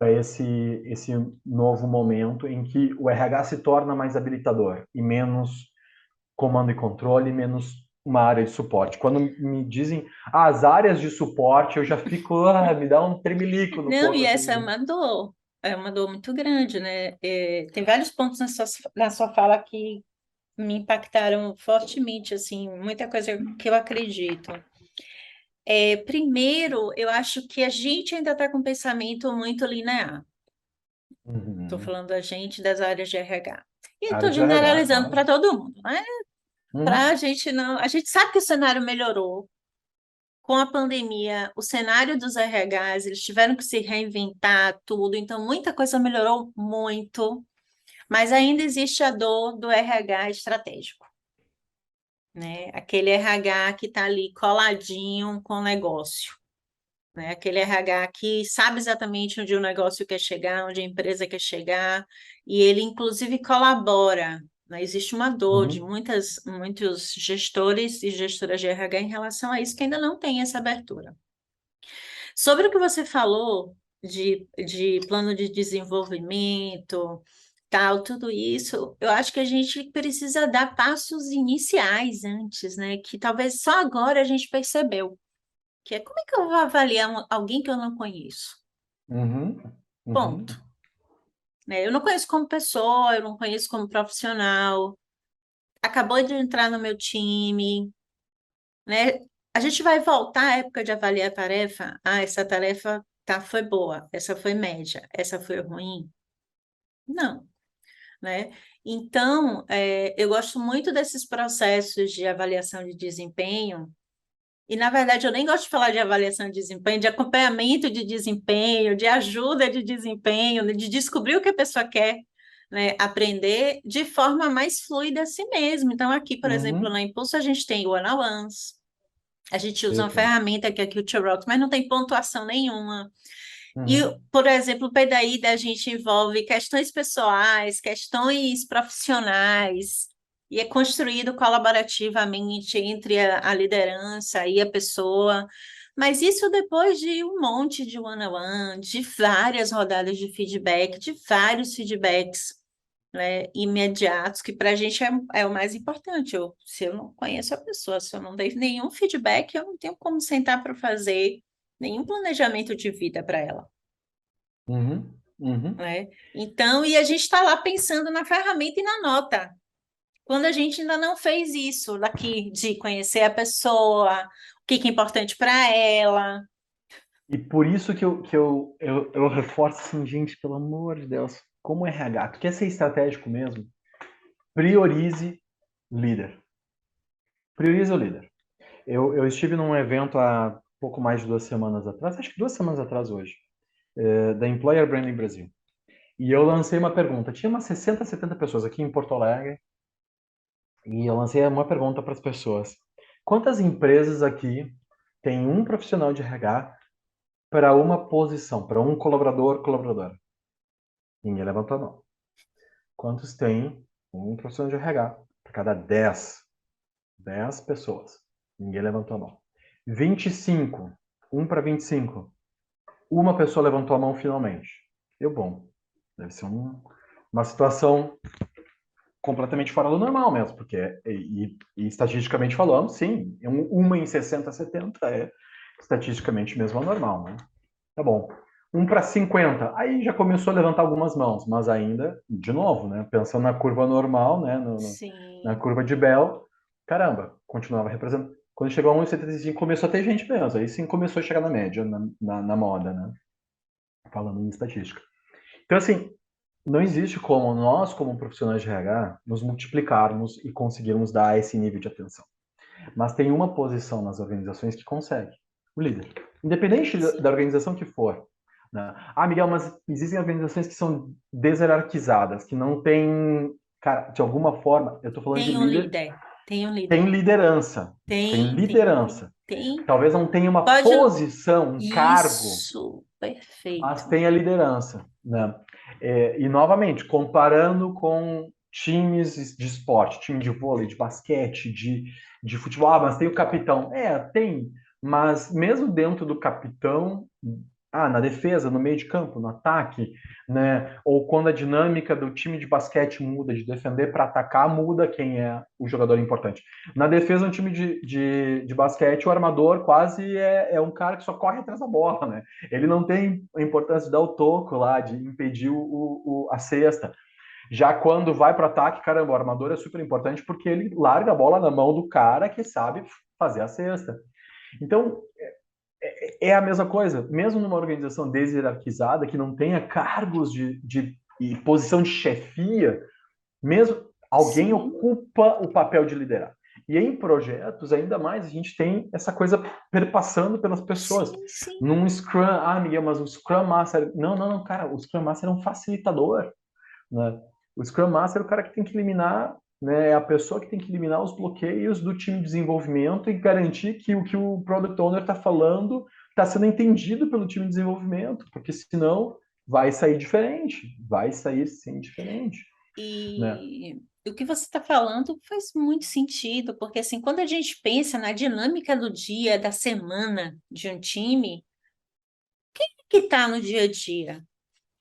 esse novo momento em que o RH se torna mais habilitador e menos comando e controle, menos uma área de suporte. Quando me dizem as áreas de suporte, eu já fico, me dá um tremelico no Não, corpo, e assim. essa é uma dor muito grande, né? É, tem vários pontos na sua fala que me impactaram fortemente, assim, muita coisa que eu acredito. É, primeiro, eu acho que a gente ainda está com um pensamento muito linear. Estou Uhum. falando da gente das áreas de RH. E Área estou de RH, generalizando claro. para todo mundo, né? Para Uhum. a gente não. A gente sabe que o cenário melhorou com a pandemia, o cenário dos RHs, eles tiveram que se reinventar tudo, então muita coisa melhorou muito, mas ainda existe a dor do RH estratégico, né? Aquele RH que está ali coladinho com o negócio, né? Aquele RH que sabe exatamente onde o negócio quer chegar, onde a empresa quer chegar, e ele inclusive colabora, né? Existe uma dor de Uhum, muitos gestores e gestoras de RH em relação a isso, que ainda não tem essa abertura. Sobre o que você falou de plano de desenvolvimento, tal, tudo isso, eu acho que a gente precisa dar passos iniciais antes, né? Que talvez só agora a gente percebeu, que é como é que eu vou avaliar alguém que eu não conheço? uhum, Ponto. uhum, Né? Eu não conheço como pessoa, eu não conheço como profissional, acabou de entrar no meu time, né? A gente vai voltar à época de avaliar a tarefa. Ah, essa tarefa tá, foi boa, essa foi média, essa foi ruim. Não, né? Então, eu gosto muito desses processos de avaliação de desempenho, e na verdade eu nem gosto de falar de avaliação de desempenho, de acompanhamento de desempenho, de ajuda de desempenho, de descobrir o que a pessoa quer, né, aprender de forma mais fluida a si mesmo. Então, aqui, por exemplo, uhum. na Impulso, a gente tem o one-on-ones, a gente usa uma Perfeito. ferramenta que é a Culture Rocks, mas não tem pontuação nenhuma. E, Uhum, por exemplo, o PDI da gente envolve questões pessoais, questões profissionais, e é construído colaborativamente entre a liderança e a pessoa. Mas isso depois de um monte de one-on-one, de várias rodadas de feedback, de vários feedbacks, né, imediatos, que para a gente é o mais importante. Se eu não conheço a pessoa, se eu não dei nenhum feedback, eu não tenho como sentar para fazer nenhum planejamento de vida para ela, uhum, uhum. né? Então, e a gente está lá pensando na ferramenta e na nota. Quando a gente ainda não fez isso daqui, de conhecer a pessoa, o que que é importante para ela. E por isso que eu reforço assim, gente, pelo amor de Deus, como RH, tu quer ser estratégico mesmo? Priorize líder. Priorize o líder. Eu estive num evento há pouco mais de 2 semanas atrás, acho que 2 semanas atrás hoje, da Employer Branding Brasil. E eu lancei uma pergunta. Tinha umas 60, 70 pessoas aqui em Porto Alegre, e eu lancei uma pergunta para as pessoas. Quantas empresas aqui têm um profissional de RH para uma posição, para um colaborador, colaboradora? Ninguém levantou a mão. Quantos tem um profissional de RH para cada 10 pessoas? Ninguém levantou a mão. 25, um para 25. Uma pessoa levantou a mão finalmente. Eu, bom, deve ser uma situação completamente fora do normal mesmo, porque, e estatisticamente falando, sim, uma em 60, 70 é estatisticamente mesmo anormal, né? Tá bom. Um para 50, aí já começou a levantar algumas mãos, mas ainda, de novo, né? Pensando na curva normal, né? Na Sim, curva de Bell, caramba, continuava representando. Quando chegou a 1,75, começou a ter gente mesmo. Aí sim começou a chegar na média, na moda, né? Falando em estatística. Então, assim, não existe como nós, como profissionais de RH, nos multiplicarmos e conseguirmos dar esse nível de atenção. Mas tem uma posição nas organizações que consegue, o líder. Independente da sim. organização que for. Né? Ah, Miguel, mas existem organizações que são deshierarquizadas, que não têm, cara, de alguma forma, eu estou falando de Tem um líder, líder, tem um tem líder. liderança. Tem Tem. liderança. Tem. Talvez não tenha uma Pode. posição, um cargo, Isso, mas perfeito. tem a liderança, né? E novamente, comparando com times de esporte, time de vôlei, de basquete, de futebol, mas tem o capitão. Tem, mas mesmo dentro do capitão, na defesa, no meio de campo, no ataque, né? Ou quando a dinâmica do time de basquete muda de defender para atacar, muda quem é o jogador importante. Na defesa, um time de basquete, o armador quase é um cara que só corre atrás da bola, né? Ele não tem a importância de dar o toco lá, de impedir a cesta. Já quando vai para o ataque, caramba, o armador é super importante porque ele larga a bola na mão do cara que sabe fazer a cesta. Então, é a mesma coisa. Mesmo numa organização deshierarquizada, que não tenha cargos de posição de chefia, mesmo alguém Sim, ocupa o papel de liderar. E em projetos, ainda mais, a gente tem essa coisa perpassando pelas pessoas. Sim, sim. Num Scrum, Miguel, mas o Scrum Master... Não, não, não, cara, o Scrum Master é um facilitador, né? O Scrum Master é o cara que tem que eliminar, né, é a pessoa que tem que eliminar os bloqueios do time de desenvolvimento e garantir que o Product Owner está falando está sendo entendido pelo time de desenvolvimento, porque senão vai sair diferente, vai sair sim diferente, né? E o que você está falando faz muito sentido, porque assim, quando a gente pensa na dinâmica do dia, da semana de um time, que está no dia a dia?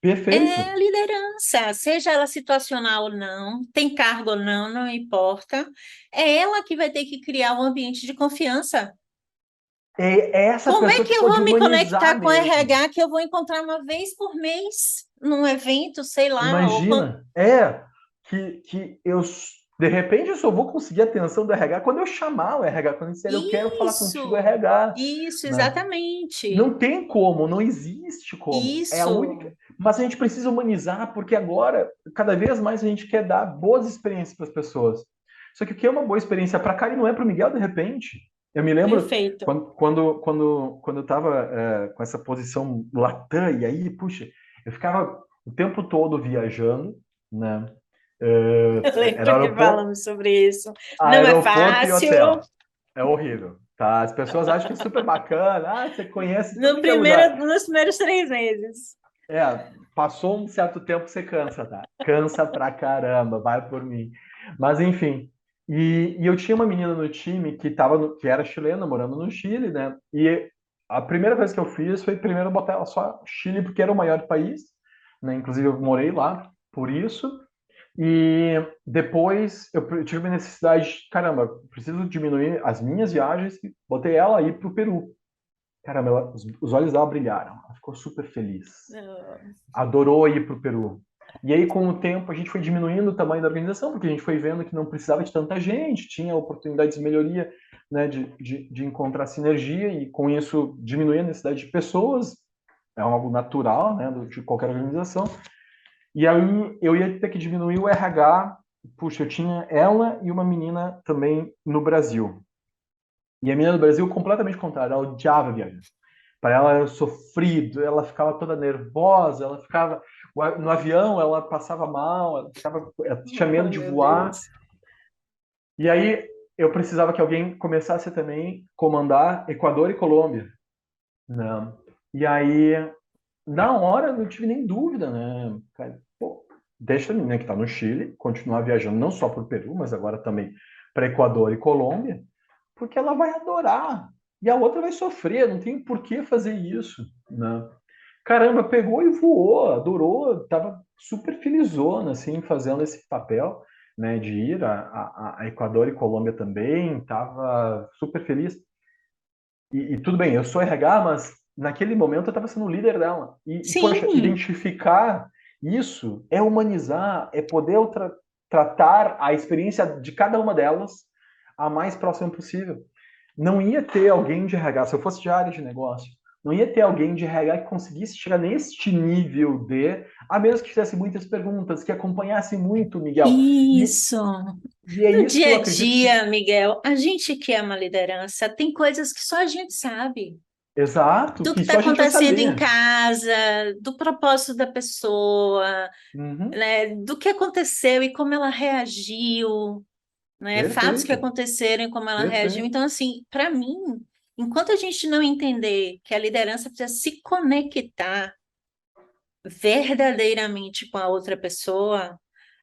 É Perfeito. a liderança, seja ela situacional ou não, tem cargo ou não, não importa. É ela que vai ter que criar um ambiente de confiança. É essa Como é pessoa que que eu pode vou me humanizar conectar com o mesmo. RH que eu vou encontrar uma vez por mês num evento, sei lá, ou Imagina, que eu, de repente, eu só vou conseguir a atenção do RH quando eu chamar o RH, quando eu disser, eu quero falar contigo, isso, RH, isso, né? exatamente. Não tem como, não existe como. É a única. Isso. Mas a gente precisa humanizar, porque agora, cada vez mais a gente quer dar boas experiências para as pessoas. Só que o que é uma boa experiência para a Karen não é para o Miguel, de repente. Eu me lembro Perfeito. quando eu estava com essa posição latã, e aí, puxa, eu ficava o tempo todo viajando, né? Eu Era lembro que aeroporto, falamos sobre isso. Não é aeroporto e fácil. hotel. É horrível, tá? As pessoas acham que é super bacana, você conhece tudo No que é primeiro, lugar. nos primeiros 3 meses. Passou um certo tempo, você cansa, tá? Cansa pra caramba, vai por mim. Mas enfim, e eu tinha uma menina no time que era chilena, morando no Chile, né? E a primeira vez que eu fiz foi primeiro botar ela só Chile, porque era o maior país, né? Inclusive eu morei lá por isso. E depois eu tive uma necessidade, caramba, preciso diminuir as minhas viagens, e botei ela aí pro Peru. Caramba, os olhos dela brilharam, ela ficou super feliz, Ah, adorou ir para o Peru. E aí, com o tempo, a gente foi diminuindo o tamanho da organização, porque a gente foi vendo que não precisava de tanta gente, tinha oportunidades de melhoria, né, de encontrar sinergia, e com isso diminuir a necessidade de pessoas, é algo natural, né, de qualquer organização. E aí eu ia ter que diminuir o RH, puxa, eu tinha ela e uma menina também no Brasil. E a menina do Brasil, completamente contrário, ela odiava viajar. Para ela era sofrido, ela ficava toda nervosa, ela ficava no avião, ela passava mal, ela tinha medo oh, de meu voar. Deus. E aí eu precisava que alguém começasse a também comandar Equador e Colômbia, né? E aí na hora eu não tive nem dúvida, né? Cara, pô, deixa a menina que está no Chile continuar viajando não só para o Peru, mas agora também para Equador e Colômbia, porque ela vai adorar. E a outra vai sofrer, não tem por que fazer isso, né? Caramba, pegou e voou, adorou, tava super felizona, assim, fazendo esse papel, né, de ir a Equador e Colômbia também, tava super feliz. E tudo bem, eu sou RH, mas naquele momento eu estava sendo o líder dela. Poxa, Sim, identificar isso é humanizar, é poder tratar a experiência de cada uma delas a mais próxima possível. Não ia ter alguém de RH, se eu fosse de área de negócio, não ia ter alguém de RH que conseguisse chegar neste nível a menos que fizesse muitas perguntas, que acompanhasse muito, Miguel. E, isso. e é No isso que eu dia a acredito que. dia, Miguel, a gente que é uma liderança, tem coisas que só a gente sabe. Exato, Do que que está só a gente vai acontecendo em saber. casa, do propósito da pessoa, Uhum, né, do que aconteceu e como ela reagiu, né, fatos que perfeito. aconteceram e como ela reagiu. Perfeito. Então, assim, para mim, enquanto a gente não entender que a liderança precisa se conectar verdadeiramente com a outra pessoa,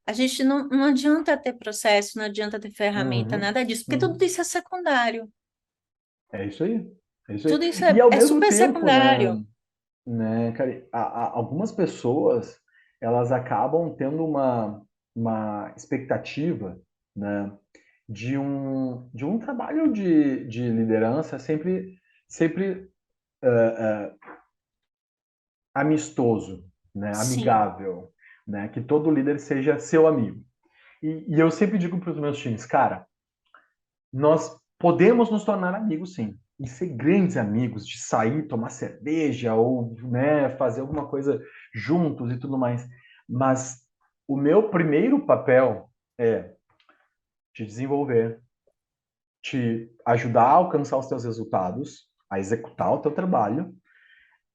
a gente não adianta ter processo, não adianta ter ferramenta, Uhum, nada disso, porque tudo uhum. isso é secundário. É isso aí. É isso aí. Tudo isso E ao é mesmo super tempo, secundário. né, cara, algumas pessoas elas acabam tendo uma expectativa, né, de um trabalho de liderança sempre amistoso, né, Sim. amigável, né, que todo líder seja seu amigo. E eu sempre digo para os meus times, cara, nós podemos nos tornar amigos, sim. E ser grandes amigos, de sair, tomar cerveja ou, né, fazer alguma coisa juntos e tudo mais. Mas o meu primeiro papel é te desenvolver, te ajudar a alcançar os teus resultados, a executar o teu trabalho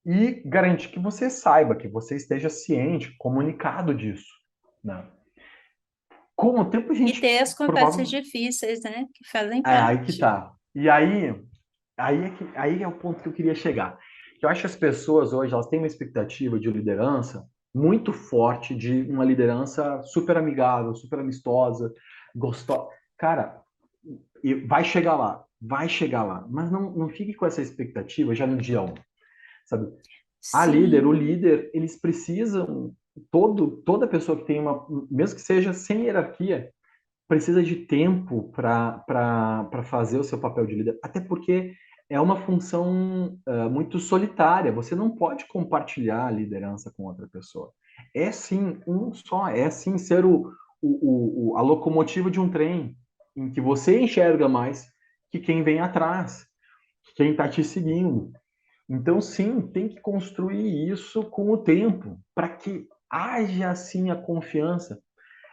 e garantir que você saiba, que você esteja ciente, comunicado disso, né? Com o tempo a E gente ter as conversas provavelmente difíceis, né? Que fazem aí que parte. tá. E aí é o ponto que eu queria chegar. Eu acho que as pessoas hoje elas têm uma expectativa de liderança muito forte, de uma liderança super amigável, super amistosa, gostosa. Cara, e vai chegar lá, mas não fique com essa expectativa já no dia um, sabe? O Sim. líder, eles precisam, toda pessoa que tem uma, mesmo que seja sem hierarquia, precisa de tempo para fazer o seu papel de líder, até porque é uma função muito solitária, você não pode compartilhar a liderança com outra pessoa. É sim um só, é sim ser a locomotiva de um trem, em que você enxerga mais que quem vem atrás, que quem está te seguindo. Então, sim, tem que construir isso com o tempo, para que haja assim a confiança.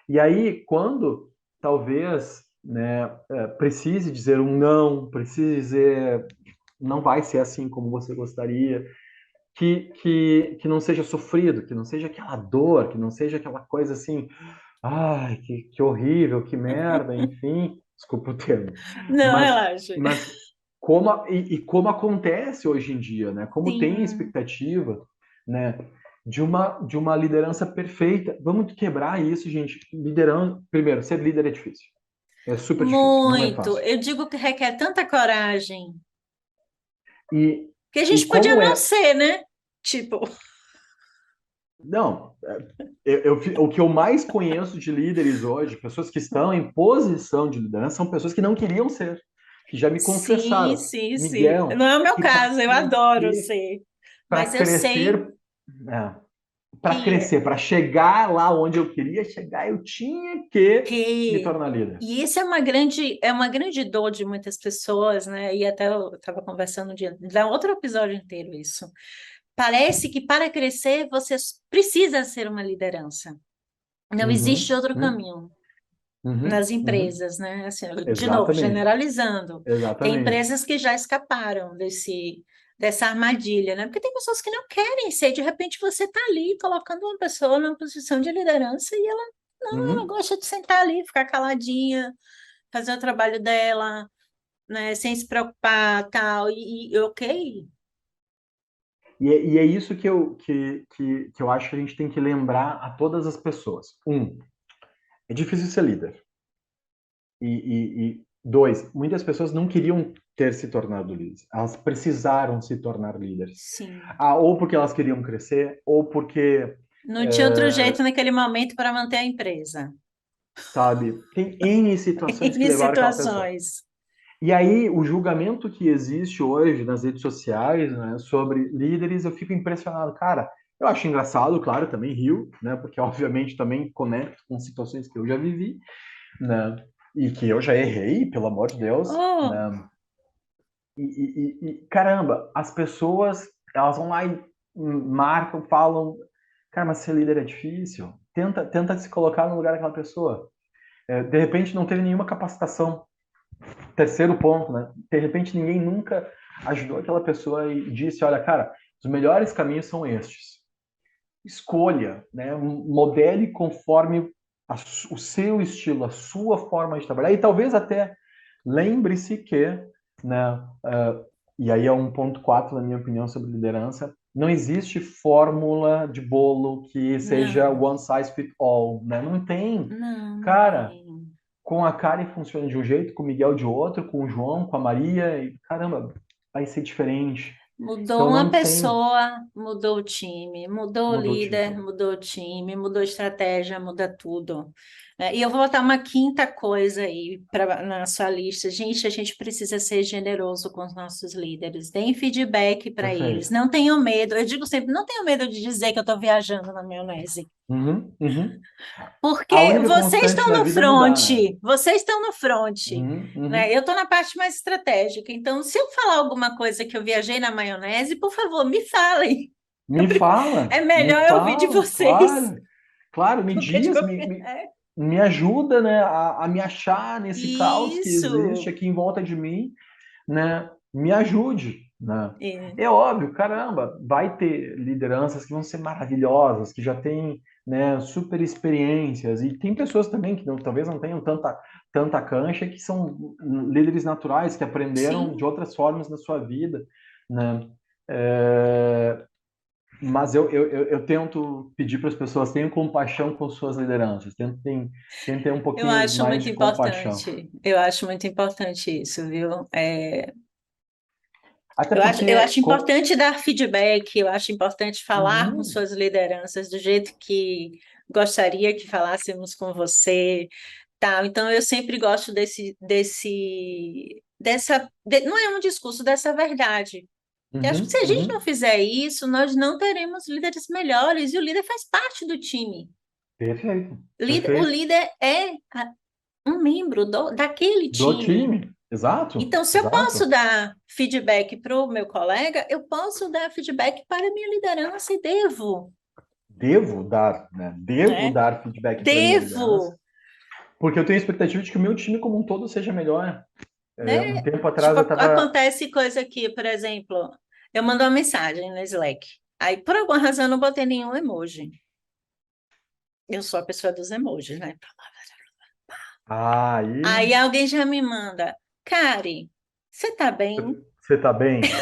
E aí, quando talvez precise dizer um não, precise dizer não vai ser assim como você gostaria, que não seja sofrido, que não seja aquela dor, que não seja aquela coisa assim, ai, que horrível, que merda, enfim, desculpa o termo, Não, mas, relaxa. mas como acontece hoje em dia, né? Como tem Sim, expectativa, né? De uma liderança perfeita. Vamos quebrar isso, gente. Liderança, primeiro, ser líder é difícil. É super difícil, não é muito. fácil. Eu digo que requer tanta coragem E, que a e gente podia como não é. ser, né? Tipo, Não, o que eu mais conheço de líderes hoje, pessoas que estão em posição de liderança, são pessoas que não queriam ser, que já me sim, confessaram, sim, sim. Miguel, Não é o meu que para caso, eu adoro crescer, ser. para Mas eu sei crescer, é, para que, crescer, para chegar lá onde eu queria chegar, eu tinha que me que... tornar líder. E isso é uma grande dor de muitas pessoas, né? E até eu estava conversando um dia, dá outro episódio inteiro isso. Parece que para crescer você precisa ser uma liderança. Não existe Uhum, outro uhum, caminho nas uhum, uhum. empresas, né? Assim, de novo, Exatamente, generalizando. Tem exatamente. empresas que já escaparam dessa armadilha, né? Porque tem pessoas que não querem ser, de repente você está ali colocando uma pessoa numa posição de liderança e ela não, ela Uhum. gosta de sentar ali, ficar caladinha, fazer o trabalho dela, né? Sem se preocupar, tal, e ok. E é isso que eu acho que a gente tem que lembrar a todas as pessoas. É difícil ser líder. E dois, muitas pessoas não queriam ter se tornado líderes. Elas precisaram se tornar líderes. Sim. Ou porque elas queriam crescer, ou porque, Não tinha outro jeito naquele momento para manter a empresa. sabe, tem N situações que Em levaram aquela pessoa. situações. E aí, o julgamento que existe hoje nas redes sociais, né, sobre líderes, eu fico impressionado. Cara, eu acho engraçado, claro, também rio, né, porque obviamente também conecto com situações que eu já vivi, né, e que eu já errei, pelo amor de Deus, Oh, né. Caramba, as pessoas, elas vão lá e marcam, falam, cara, mas ser líder é difícil. Tenta se colocar no lugar daquela pessoa. De repente não teve nenhuma capacitação. Terceiro ponto, né? De repente ninguém nunca ajudou aquela pessoa e disse, olha, cara, os melhores caminhos são estes. Escolha, né? Modele conforme o seu estilo, a sua forma de trabalhar. E talvez até lembre-se que, né? E aí é um ponto 4 na minha opinião sobre liderança. Não existe fórmula de bolo que seja não, one size fit all, né? Não tem. não Cara, tem. com a Karen funciona de um jeito, com o Miguel de outro, com o João, com a Maria, e caramba, vai ser diferente. Mudou Então uma não tem. pessoa, mudou o time, mudou o Mudou o time líder, todo. mudou o time, mudou a estratégia, muda tudo. E eu vou botar uma quinta coisa aí na sua lista. Gente, a gente precisa ser generoso com os nossos líderes. Deem feedback para eles. Perfeito. Não tenham medo. Eu digo sempre, não tenham medo de dizer que eu estou viajando na maionese. Uhum, uhum. A Porque única constante na vida é mudar, né? vocês estão no front, Uhum, né? uhum. Eu estou na parte mais estratégica. Então, se eu falar alguma coisa que eu viajei na maionese, por favor, me falem. Me fala, É me melhor eu ouvir de fala, vocês claro, claro, me do que de diz, qualquer. É. me ajuda, né, a me achar nesse caos que existe Isso. aqui em volta de mim, né, me ajude, né? É, É óbvio, caramba, vai ter lideranças que vão ser maravilhosas, que já têm, né, super experiências, e tem pessoas também que talvez não tenham tanta cancha, que são líderes naturais, que aprenderam de sim. outras formas na sua vida, né? É, mas eu tento pedir para as pessoas, tenham compaixão com suas lideranças, tentem ter um Eu pouquinho acho mais muito de compaixão. importante. Eu acho muito importante isso, viu? Até Eu porque. acho importante dar feedback, eu acho importante falar com Uhum, suas lideranças do jeito que gostaria que falássemos com você, tal. Então, eu sempre gosto não é um discurso dessa verdade. Eu acho que se uhum, a gente não uhum. fizer isso, nós não teremos líderes melhores, e o líder faz parte do time. Perfeito, O perfeito. líder é um membro daquele Do time. time, exato, Então, se eu posso exato. dar feedback para o meu colega, eu posso dar feedback para a minha liderança e devo, Devo dar, né? Devo né? dar feedback para minha liderança, Devo, porque eu tenho a expectativa de que o meu time como um todo seja melhor. né? Um tempo atrás Tipo, eu estava. acontece coisa aqui, por exemplo, eu mando uma mensagem no Slack, aí por alguma razão eu não botei nenhum emoji. Eu sou a pessoa dos emojis, né? Ah, aí. Aí alguém já me manda, Kari, você tá bem? Você tá bem? Então,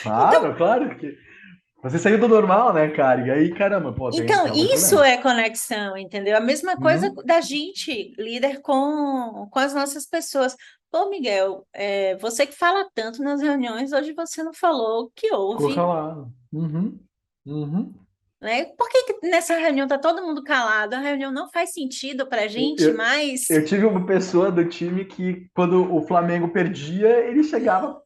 Claro, claro que. Você saiu do normal, né, cara? E aí, caramba, pô, tem algum isso problema. é conexão, entendeu? A mesma coisa Uhum. da gente, líder com as nossas pessoas. Pô, Miguel, você que fala tanto nas reuniões, hoje você não falou o que Ficou houve, calado. Uhum. Uhum. né? Por que que nessa reunião tá todo mundo calado? A reunião não faz sentido para a Eu, gente, eu, mas eu tive uma pessoa do time que, quando o Flamengo perdia, ele chegava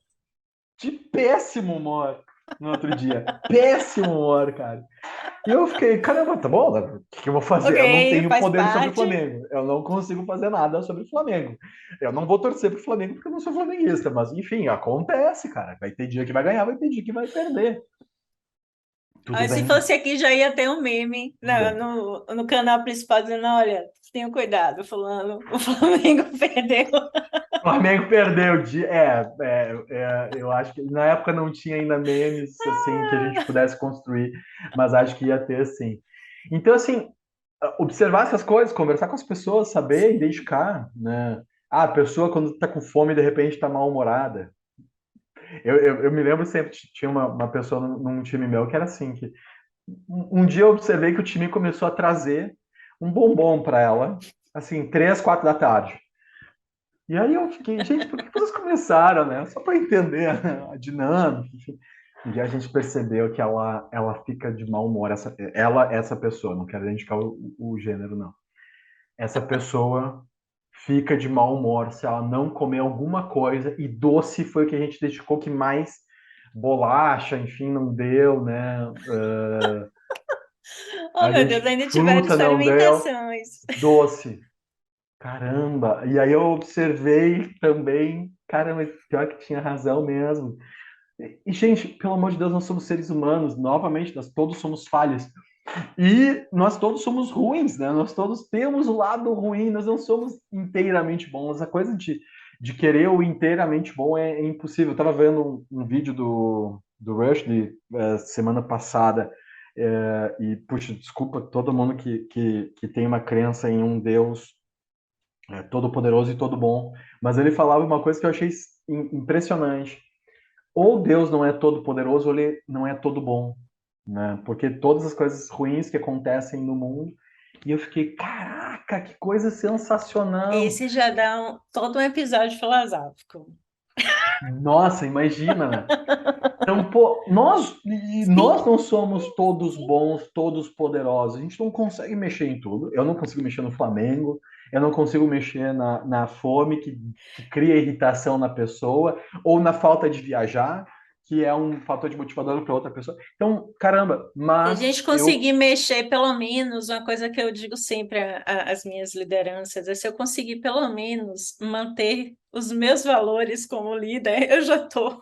de péssimo humor no outro dia. Péssimo humor, cara. E eu fiquei, caramba, tá bom, né? O que eu vou fazer? Eu não ok, tenho faz poder sobre o parte. Flamengo. Eu não consigo fazer nada sobre o Flamengo. Eu não vou torcer pro Flamengo porque eu não sou flamenguista. Mas, enfim, acontece, cara. Vai ter dia que vai ganhar, vai ter dia que vai perder. Tudo Aí, se bem. fosse aqui, já ia ter um meme Tudo bem. no canal principal dizendo: olha, tenha cuidado, fulano, o Flamengo perdeu. O Flamengo perdeu. Eu acho que na época não tinha ainda memes assim que a gente pudesse construir, mas acho que ia ter sim. Então, assim, observar essas coisas, conversar com as pessoas, saber identificar, né? Ah, a pessoa quando está com fome de repente está mal-humorada. Eu me lembro sempre, tinha uma pessoa num time meu que era assim, que um dia eu observei que o time começou a trazer um bombom para ela, assim, 3, 4 da tarde. E aí eu fiquei, gente, por que vocês começaram, né? Só para entender a dinâmica, enfim. E a gente percebeu que ela fica de mau humor, essa pessoa, não quero identificar o gênero, não. Essa pessoa fica de mau humor se ela não comer alguma coisa, e doce foi o que a gente identificou que mais bolacha, enfim, não deu, né? Oh, A meu Deus, gente, ainda tiveram fruta não deu, experimentações. doce. Caramba! E aí eu observei também, caramba, pior que tinha razão mesmo. E, gente, pelo amor de Deus, nós somos seres humanos, novamente, nós todos somos falhas. E nós todos somos ruins, né? Nós todos temos o lado ruim, nós não somos inteiramente bons. A coisa de querer o inteiramente bom é impossível. Eu estava vendo um vídeo do Rush de semana passada, e, puxa, desculpa todo mundo que tem uma crença em um Deus todo poderoso e todo bom, mas ele falava uma coisa que eu achei impressionante. Ou Deus não é todo poderoso, ou ele não é todo bom, né? Porque todas as coisas ruins que acontecem no mundo, e eu fiquei, caraca, que coisa sensacional. Esse já dá todo um episódio filosófico. Nossa, imagina, né? Então, pô, nós Sim, não somos todos sim. bons, todos poderosos. A gente não consegue mexer em tudo. Eu não consigo mexer no Flamengo, eu não consigo mexer na fome que cria irritação na pessoa, ou na falta de viajar, que é um fator de motivador para outra pessoa. Então, caramba, Se a mas gente eu. conseguir mexer, pelo menos, uma coisa que eu digo sempre às minhas lideranças é se eu conseguir, pelo menos, manter os meus valores como líder, eu já estou.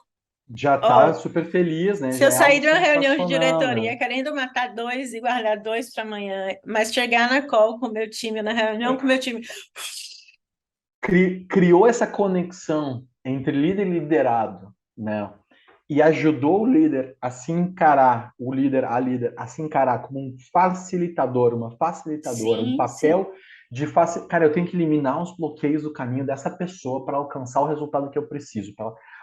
já tá Ó, super feliz, né? se eu Já é sair algo de uma reunião de sensacional, né? diretoria querendo matar dois e guardar dois para amanhã, mas chegar na call com o meu time, na reunião com o meu time, Criou essa conexão entre líder e liderado, né? E ajudou o líder a se encarar, o líder, a líder, a se encarar como um facilitador, uma facilitadora, um sim, sim, papel de Cara, eu tenho que eliminar os bloqueios do caminho dessa pessoa para alcançar o resultado que eu preciso.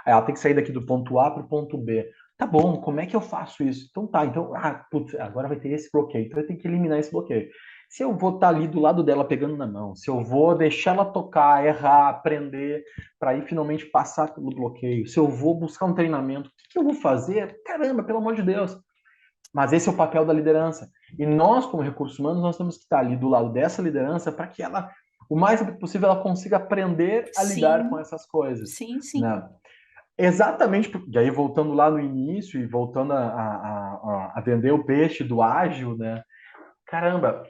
Ela tem que sair daqui do ponto A para o ponto B. Tá bom, como é que eu faço isso? Então tá, então, putz, agora vai ter esse bloqueio, então eu tenho que eliminar esse bloqueio. Se eu vou estar ali do lado dela pegando na mão, se eu vou deixar ela tocar, errar, aprender, para ir finalmente passar pelo bloqueio, se eu vou buscar um treinamento, o que eu vou fazer? Caramba, pelo amor de Deus. Mas esse é o papel da liderança. E nós, como recursos humanos, nós temos que estar ali do lado dessa liderança para que ela, o mais rápido possível, ela consiga aprender a lidar com sim, essas coisas. sim, sim. Né? Exatamente, e aí voltando lá no início e voltando a vender o peixe do ágil, né? Caramba,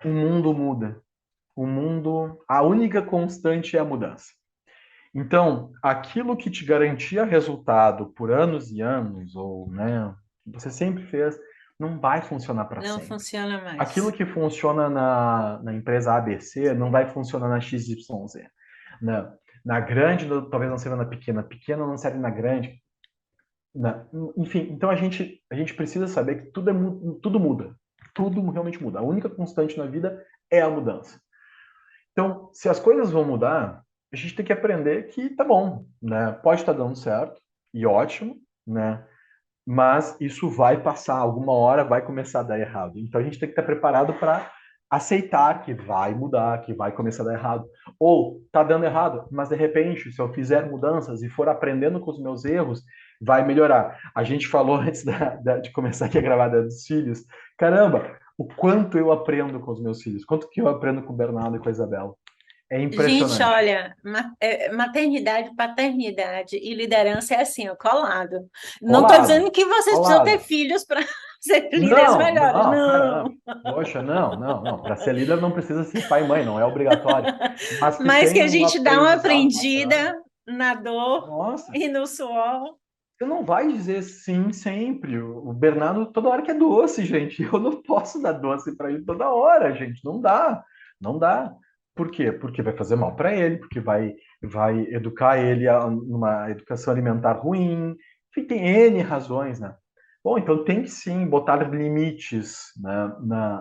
o mundo muda. O mundo, a única constante é a mudança. Então, aquilo que te garantia resultado por anos e anos, ou né, que você sempre fez, não vai funcionar para Não sempre. funciona Aquilo mais. que funciona na empresa ABC não vai funcionar na XYZ. Na, na grande, talvez não seja na pequena. Pequena não serve na grande. Na, enfim, então a gente precisa saber que tudo muda. Tudo realmente muda. A única constante na vida é a mudança. Então, se as coisas vão mudar, a gente tem que aprender que tá bom, né? Pode estar dando certo e ótimo, né? Mas isso vai passar, alguma hora vai começar a dar errado. Então a gente tem que estar preparado para aceitar que vai mudar, que vai começar a dar errado. Ou tá dando errado, mas de repente, se eu fizer mudanças e for aprendendo com os meus erros, vai melhorar. A gente falou antes de começar aqui a gravar dos filhos. Caramba, o quanto eu aprendo com os meus filhos, quanto que eu aprendo com o Bernardo e com a Isabela. É Gente, impressionante. olha, maternidade, paternidade e liderança é assim, ó, colado. Não estou Colado, dizendo que vocês precisam ter colado. filhos para ser líderes Não, melhores, não, não. caramba. Poxa, não, não, não. Para ser líder não precisa ser pai e mãe, não é obrigatório. Mas que Mas que tem a um gente dá uma aprendizado bacana. aprendida na dor Nossa, e no suor. você não vai dizer sim sempre. O Bernardo toda hora quer doce, gente. Eu não posso dar doce para ele toda hora, gente. Não dá, não dá. Por quê? Porque vai fazer mal para ele, porque vai educar ele numa educação alimentar ruim. Enfim, tem N razões, né? Bom, então tem que sim botar limites, né,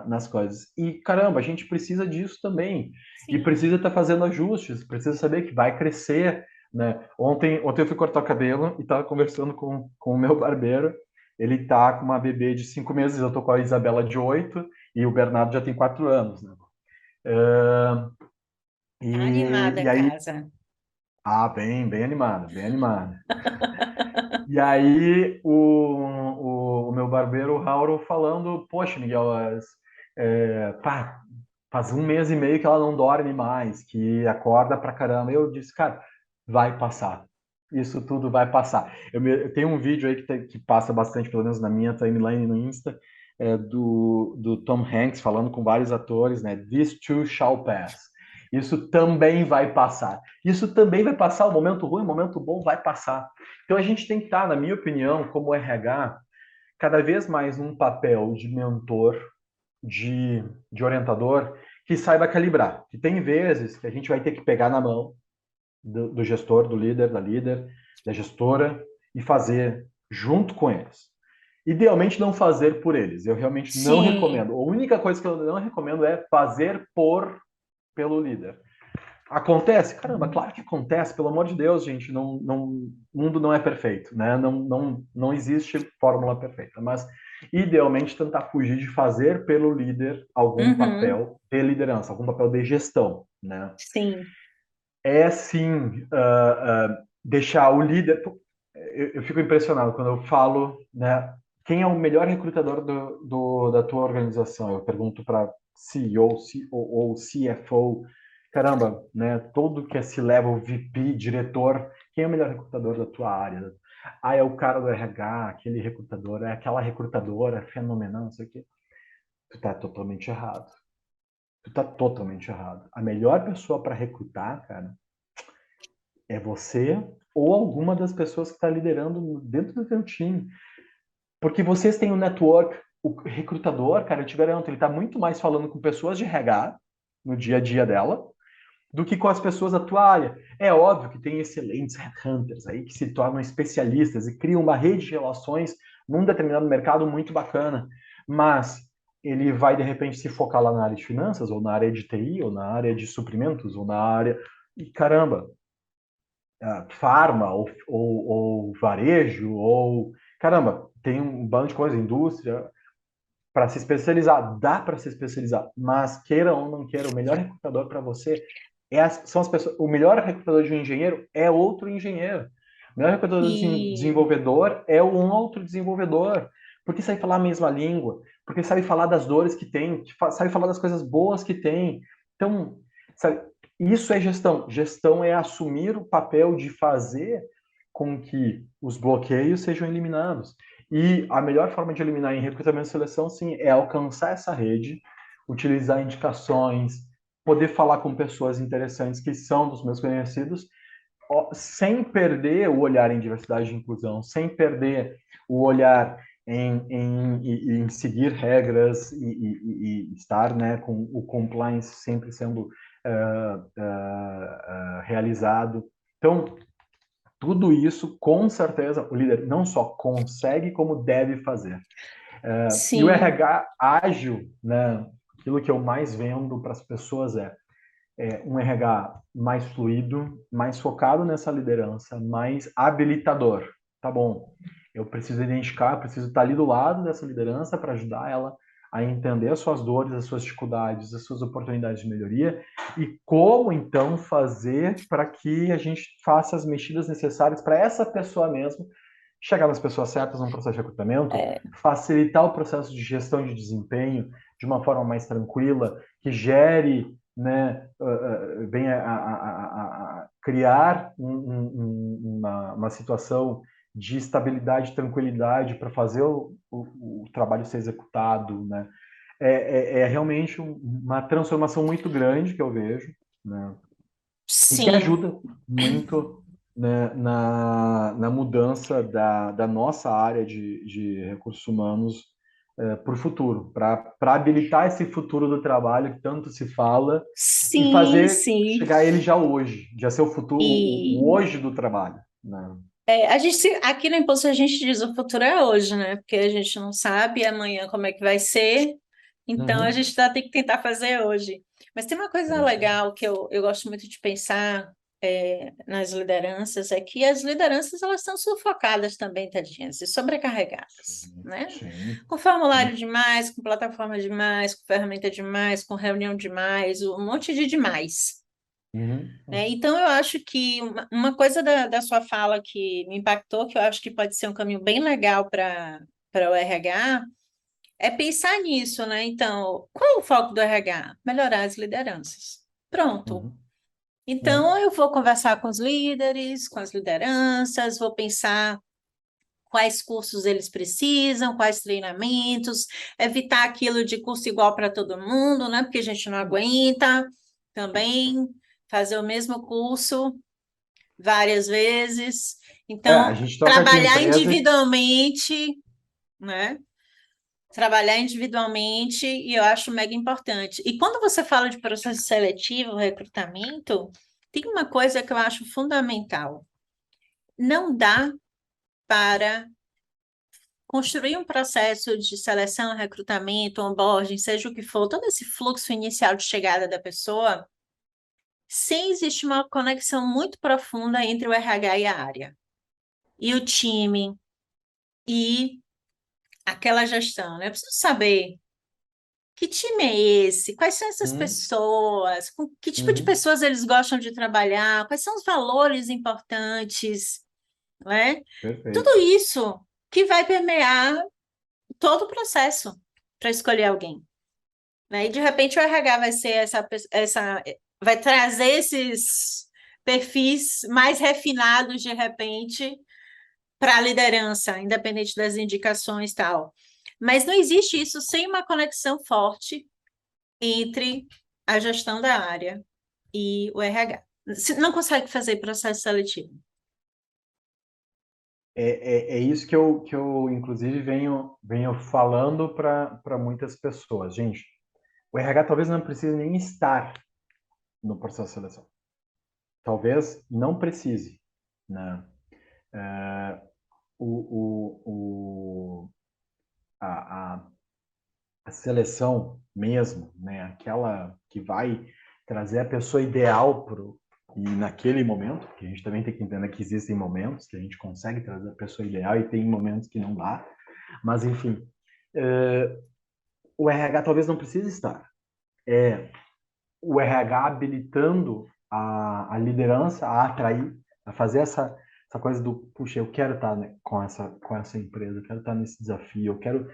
nas coisas. E caramba, a gente precisa disso também. E Sim. precisa estar fazendo ajustes, precisa saber que vai crescer, né? Ontem eu fui cortar o cabelo e estava conversando com o meu barbeiro. Ele tá com uma bebê de 5 meses, eu tô com a Isabela de 8 e o Bernardo já tem 4 anos, né? Ah, Tá e, animada e a aí, casa. bem, bem animada, bem animada. E aí o meu barbeiro, o Rauro, falando, poxa, Miguel, pá, faz 1 mês e meio que ela não dorme mais, que acorda pra caramba. Eu disse, cara, vai passar. Isso tudo vai passar. Eu tenho um vídeo aí que passa bastante, pelo menos na minha timeline no Insta, do Tom Hanks falando com vários atores, né? This too shall pass. Isso também vai passar. Isso também vai passar. O momento ruim, o momento bom vai passar. Então a gente tem que estar, na minha opinião, como RH, cada vez mais num papel de mentor, de orientador, que saiba calibrar. Que tem vezes que a gente vai ter que pegar na mão do gestor, do líder, da líder, da gestora e fazer junto com eles. Idealmente não fazer por eles. Eu realmente não Sim, recomendo. A única coisa que eu não recomendo é fazer pelo líder. Acontece? Caramba, claro que acontece, pelo amor de Deus, gente. O mundo não é perfeito, né? Não existe fórmula perfeita. Mas, idealmente, tentar fugir de fazer pelo líder algum uhum, papel de liderança, algum papel de gestão, né? sim, É, sim, deixar o líder... Eu fico impressionado quando eu falo, né? Quem é o melhor recrutador da tua organização? Eu pergunto para CEO, COO, CFO, caramba, né? Todo que é C-level, VP, diretor, quem é o melhor recrutador da tua área? Ah, é o cara do RH, aquele recrutador, é aquela recrutadora fenomenal, não sei o quê. Tu tá totalmente errado. Tu tá totalmente errado. A melhor pessoa para recrutar, cara, É você ou alguma das pessoas que está liderando dentro do teu time. Porque vocês têm um network, o recrutador, cara, eu te garanto, ele está muito mais falando com pessoas de RH no dia a dia dela do que com as pessoas da tua área. É óbvio que tem excelentes headhunters aí que se tornam especialistas e criam uma rede de relações num determinado mercado muito bacana, mas ele vai de repente se focar lá na área de finanças, ou na área de TI, ou na área de suprimentos, ou na área. E caramba, farma, ou varejo, ou. Caramba, tem um bando de coisa, indústria, para se especializar. Dá para se especializar, mas queira ou não queira, o melhor recrutador para você são as pessoas. O melhor recrutador de um engenheiro é outro engenheiro. O melhor recrutador de um E desenvolvedor é um outro desenvolvedor. Porque sabe falar a mesma língua, porque sabe falar das dores que tem, sabe falar das coisas boas que tem. Então, sabe, isso é gestão. Gestão é assumir o papel de fazer com que os bloqueios sejam eliminados. E a melhor forma de eliminar em recrutamento e seleção, sim, é alcançar essa rede, utilizar indicações, poder falar com pessoas interessantes que são dos meus conhecidos, sem perder o olhar em diversidade e inclusão, sem perder o olhar em seguir regras e estar, né, com o compliance sempre sendo realizado. Então, tudo isso, com certeza, o líder não só consegue, como deve fazer. E o sim, RH ágil, né? Aquilo que eu mais vendo para as pessoas é um RH mais fluido, mais focado nessa liderança, mais habilitador. Tá bom, eu preciso identificar, eu preciso estar ali do lado dessa liderança para ajudar ela a entender as suas dores, as suas dificuldades, as suas oportunidades de melhoria e como então fazer para que a gente faça as mexidas necessárias para essa pessoa mesmo chegar nas pessoas certas no processo de recrutamento, é, facilitar o processo de gestão de desempenho de uma forma mais tranquila, que gere, né, venha a criar uma situação de estabilidade e tranquilidade para fazer o trabalho ser executado, né? É realmente uma transformação muito grande que eu vejo, né? E que sim, ajuda muito, né, na mudança da nossa área de recursos humanos para o futuro, para habilitar esse futuro do trabalho que tanto se fala e sim, fazer sim. chegar a ele já hoje, já ser o futuro, o E hoje do trabalho, né? a gente aqui no Impulso a gente diz o futuro é hoje, né? Porque a gente não sabe amanhã como é que vai ser, então a Uhum. gente tem que tentar fazer hoje. Mas tem uma É coisa isso aí. legal que eu gosto muito de pensar nas lideranças, é que as lideranças elas estão sufocadas também, tadinhas, e sobrecarregadas, Sim, né? sim. Com formulário demais, com plataforma demais, com ferramenta demais, com reunião demais, um monte de demais. Uhum. Né? Então, eu acho que uma coisa da sua fala que me impactou, que eu acho que pode ser um caminho bem legal para o RH, é pensar nisso, né? Então, qual é o foco do RH? Melhorar as lideranças. Pronto. Uhum. Então, Uhum. eu vou conversar com os líderes, com as lideranças, vou pensar quais cursos eles precisam, quais treinamentos, evitar aquilo de curso igual para todo mundo, né? Porque a gente não aguenta também fazer o mesmo curso várias vezes. A Então, gente toca aqui em trabalhar empresa. individualmente, né? Trabalhar individualmente, e eu acho mega importante. E quando você fala de processo seletivo, recrutamento, tem uma coisa que eu acho fundamental. Não dá para construir um processo de seleção, recrutamento, onboarding, seja o que for, todo esse fluxo inicial de chegada da pessoa, sem existir uma conexão muito profunda entre o RH e a área, e o time, e aquela gestão, né? Eu preciso saber que time é esse, quais são essas Uhum. pessoas, com que tipo de Uhum. pessoas eles gostam de trabalhar, quais são os valores importantes, né? Tudo Perfeito. isso que vai permear todo o processo para escolher alguém, né? E de repente o RH vai ser vai trazer esses perfis mais refinados de repente para a liderança, independente das indicações e tal. Mas não existe isso sem uma conexão forte entre a gestão da área e o RH. Não consegue fazer processo seletivo. É isso que eu inclusive, venho falando para muitas pessoas. Gente, o RH talvez não precise nem estar no processo de seleção. Talvez não precise, né? O, a, a, a seleção mesmo, né? Aquela que vai trazer a pessoa ideal e naquele momento, que a gente também tem que entender que existem momentos que a gente consegue trazer a pessoa ideal e tem momentos que não dá, mas enfim, o RH talvez não precise estar. É o RH habilitando a liderança a atrair, a fazer essa coisa do, puxa, eu quero estar, né, com essa empresa, eu quero estar nesse desafio, eu quero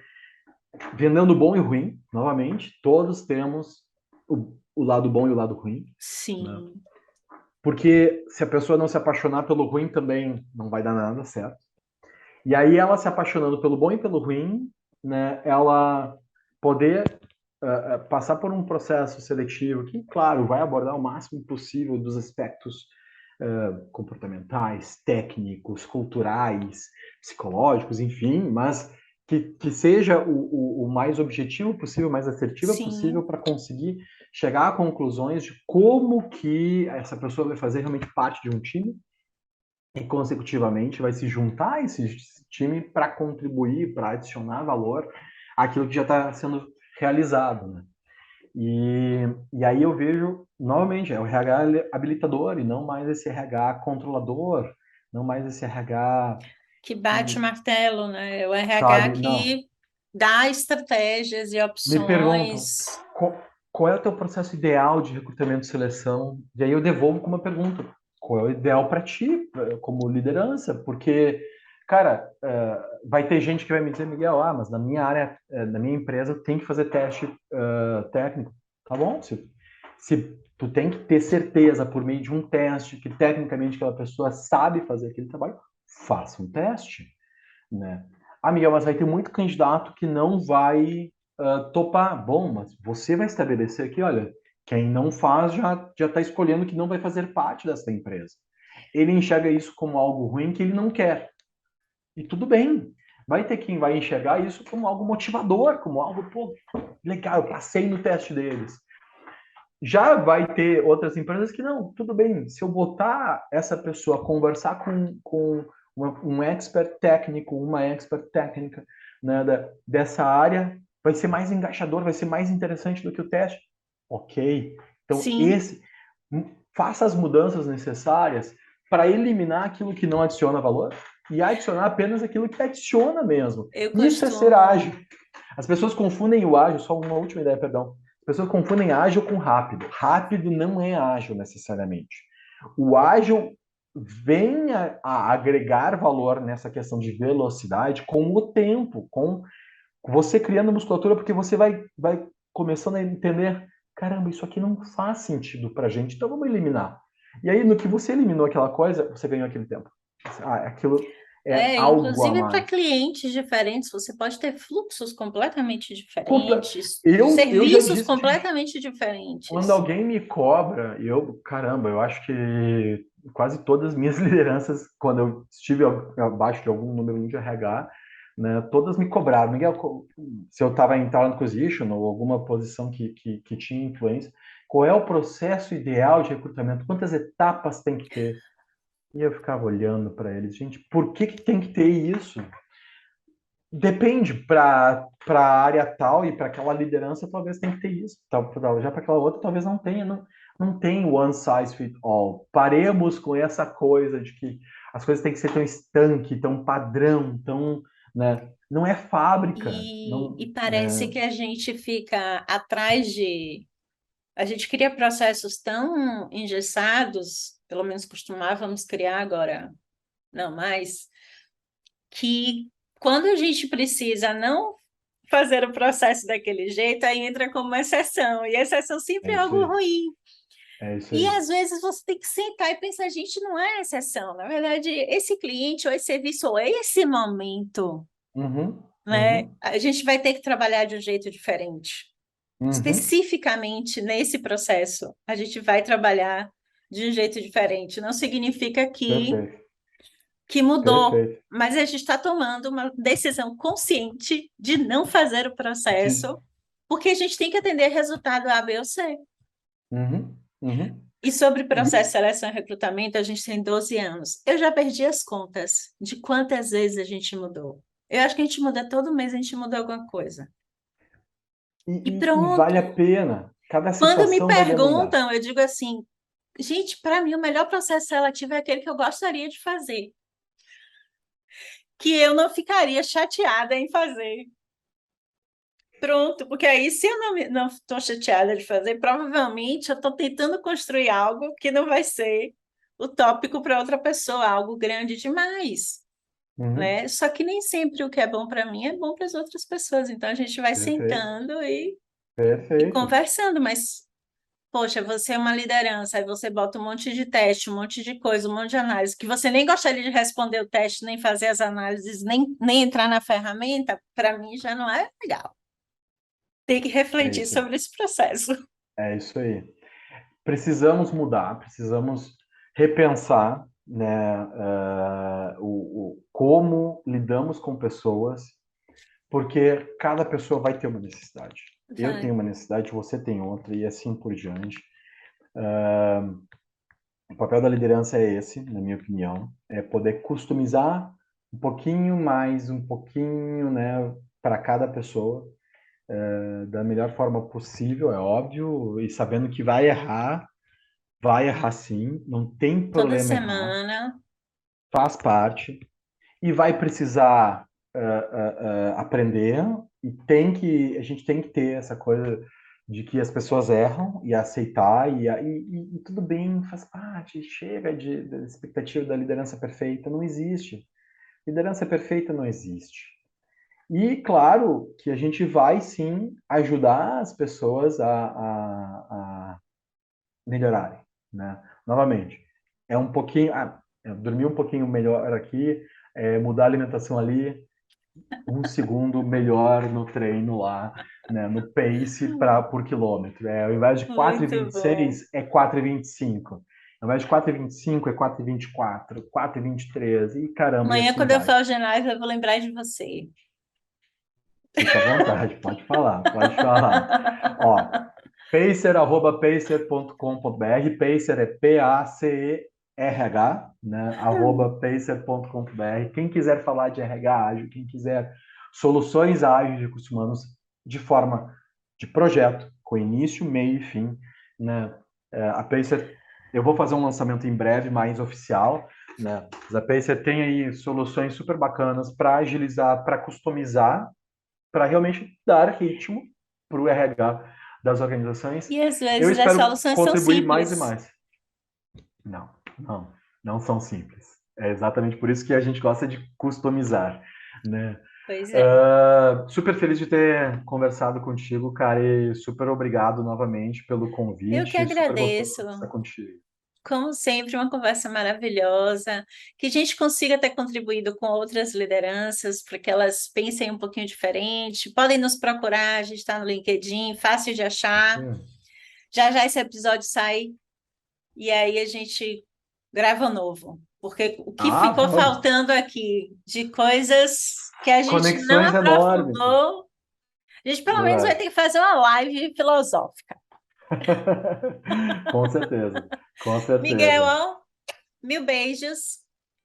vendendo bom e ruim, novamente, todos temos o lado bom e o lado ruim, né? Sim, Porque se a pessoa não se apaixonar pelo ruim também não vai dar nada certo. E aí ela se apaixonando pelo bom e pelo ruim, né, ela poder passar por um processo seletivo que, claro, vai abordar o máximo possível dos aspectos comportamentais, técnicos, culturais, psicológicos, enfim, mas que seja o mais objetivo possível, mais assertiva possível sim, para conseguir chegar a conclusões de como que essa pessoa vai fazer realmente parte de um time e, consecutivamente, vai se juntar a esse time para contribuir, para adicionar valor àquilo que já está sendo realizado, né? E aí eu vejo, novamente, é o RH habilitador e não mais esse RH controlador, não mais esse RH que bate o que, martelo, né? O RH sabe, não. que dá estratégias e Me perguntam opções. qual é o teu processo ideal de recrutamento e seleção? E aí eu devolvo com uma pergunta: qual é o ideal para ti, como liderança? Porque, cara, vai ter gente que vai me dizer, Miguel, mas na minha área, na minha empresa, tem que fazer teste técnico. Tá bom? Se tu tem que ter certeza por meio de um teste que tecnicamente aquela pessoa sabe fazer aquele trabalho, faça um teste, né? Ah, Miguel, mas vai ter muito candidato que não vai topar. Bom, mas você vai estabelecer aqui, olha, quem não faz já está escolhendo que não vai fazer parte dessa empresa. Ele enxerga isso como algo ruim que ele não quer. E tudo bem. Vai ter quem vai enxergar isso como algo motivador, como algo, pô, legal, eu passei no teste deles. Já vai ter outras empresas que não, tudo bem, se eu botar essa pessoa a conversar com um expert técnico, uma expert técnica, né, dessa área, vai ser mais engajador, vai ser mais interessante do que o teste. Ok. Então, Sim, faça as mudanças necessárias para eliminar aquilo que não adiciona valor e adicionar apenas aquilo que adiciona mesmo. eu Isso é ser costumo. ágil. As pessoas confundem o ágil, só uma última ideia, perdão. As pessoas confundem ágil com rápido. Rápido não é ágil necessariamente. O ágil vem a agregar valor nessa questão de velocidade com o tempo, com você criando musculatura, porque você vai começando a entender, caramba, isso aqui não faz sentido pra gente, então vamos eliminar. E aí, no que você eliminou aquela coisa, você ganhou aquele tempo. Aquilo é algo a Inclusive para mais. clientes diferentes, você pode ter fluxos completamente Comple- diferentes, eu já serviços disse, gente, completamente quando diferentes. alguém me cobra, caramba, eu acho que quase todas as minhas lideranças, quando eu estive abaixo de algum número de RH, né, todas me cobraram. Miguel, se eu estava em talent acquisition ou alguma posição que tinha influência, qual é o processo ideal de recrutamento? Quantas etapas tem que ter? E eu ficava olhando para eles, gente, por que tem que ter isso? Depende, para a área tal e para aquela liderança, talvez tenha que ter isso. Já para aquela outra, talvez não tenha. Não tem one size fit all. Paremos com essa coisa de que as coisas têm que ser tão estanque, tão padrão, tão, né? Não é fábrica. E Não, parece que a gente fica atrás de. A gente cria processos tão engessados, pelo menos costumávamos criar agora, não mais, que quando a gente precisa não fazer o processo daquele jeito, aí entra como exceção, e exceção sempre é é isso algo aí. ruim. É isso E aí. às vezes você tem que sentar e pensar, gente, não é exceção. Na verdade, esse cliente ou esse serviço ou esse momento, Uhum, né? uhum, A gente vai ter que trabalhar de um jeito diferente. uhum. Especificamente nesse processo, a gente vai trabalhar de um jeito diferente. Não significa Perfeito, que mudou, perfeito. mas a gente está tomando uma decisão consciente de não fazer o De- processo, porque a gente tem que atender resultado A, B ou C. Uhum, uhum. E sobre processo de E, seleção e recrutamento, a gente tem 12 anos. Eu já perdi as contas de quantas vezes a gente mudou. Eu acho que a gente muda todo mês, a gente muda alguma coisa. E e vale a pronto. pena. Cada Quando me situação vai demandar. perguntam, eu digo assim, gente, para mim o melhor processo seletivo é aquele que eu gostaria de fazer, que eu não ficaria chateada em fazer. Pronto, porque aí se eu não estou chateada de fazer, provavelmente eu estou tentando construir algo que não vai ser utópico para outra pessoa, algo grande demais, Uhum, né? Só que nem sempre o que é bom para mim é bom para as outras pessoas. Então a gente vai perfeito, sentando e perfeito. conversando, mas poxa, você é uma liderança, aí você bota um monte de teste, um monte de coisa, um monte de análise, que você nem gostaria de responder o teste, nem fazer as análises, nem entrar na ferramenta, para mim já não é legal. Tem que É refletir isso, sobre esse processo. é isso aí. Precisamos mudar, precisamos repensar, né, como lidamos com pessoas, porque cada pessoa vai ter uma necessidade. Eu tenho Vai. uma necessidade, você tem outra, e assim por diante. O papel da liderança é esse, na minha opinião, é poder customizar um pouquinho mais, um pouquinho, né, para cada pessoa, da melhor forma possível, é óbvio, e sabendo que vai errar sim, não tem Toda problema errar, semana. faz parte, e vai precisar aprender, e a gente tem que ter essa coisa de que as pessoas erram e aceitar, e tudo bem, faz parte, chega da expectativa da liderança perfeita, não existe. Liderança perfeita não existe. E claro que a gente vai sim ajudar as pessoas a melhorarem, né? Novamente, é um pouquinho, dormir um pouquinho melhor aqui, mudar a alimentação ali, um segundo melhor no treino lá, né, no pace por quilômetro. Ao invés de Muito bom. 4,26 é 4,25. Ao invés de 4,25 é 4,24, 4,23 e caramba, e Amanhã, assim quando eu vai. for ao ginásio, eu vou lembrar de você. Fica à vontade, pode falar, pode falar. Ó, pacer@pacer.com.br, Pacer é Pacerh, né? @pacer.com.br. Quem quiser falar de RH ágil, quem quiser soluções ágeis de recursos humanos de forma de projeto, com início, meio e fim, né? A Pacer, eu vou fazer um lançamento em breve, mais oficial, né? Mas a Pacer tem aí soluções super bacanas para agilizar, para customizar, para realmente dar ritmo para o RH das organizações. E às Eu vezes as espero soluções são contribuir mais e simples. mais. Não, não, não são simples. É exatamente por isso que a gente gosta de customizar, né? Pois é. Super feliz de ter conversado contigo, cara, e super obrigado novamente pelo Eu que convite. Super gostoso agradeço. conversar contigo. Como sempre, uma conversa maravilhosa, que a gente consiga ter contribuído com outras lideranças para que elas pensem um pouquinho diferente. Podem nos procurar, a gente está no LinkedIn, fácil de achar. Sim. Já já esse episódio sai e aí a gente grava novo. Porque o que Ah, ficou vamos. faltando aqui de coisas que a gente não Conexões enormes. aprofundou, a gente pelo menos vai Verdade. ter que fazer uma live filosófica. Com certeza, com Miguel, certeza. ó, mil beijos.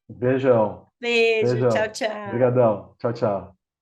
Beijão. Beijo, tchau, Beijão. tchau. Obrigadão. Tchau, tchau.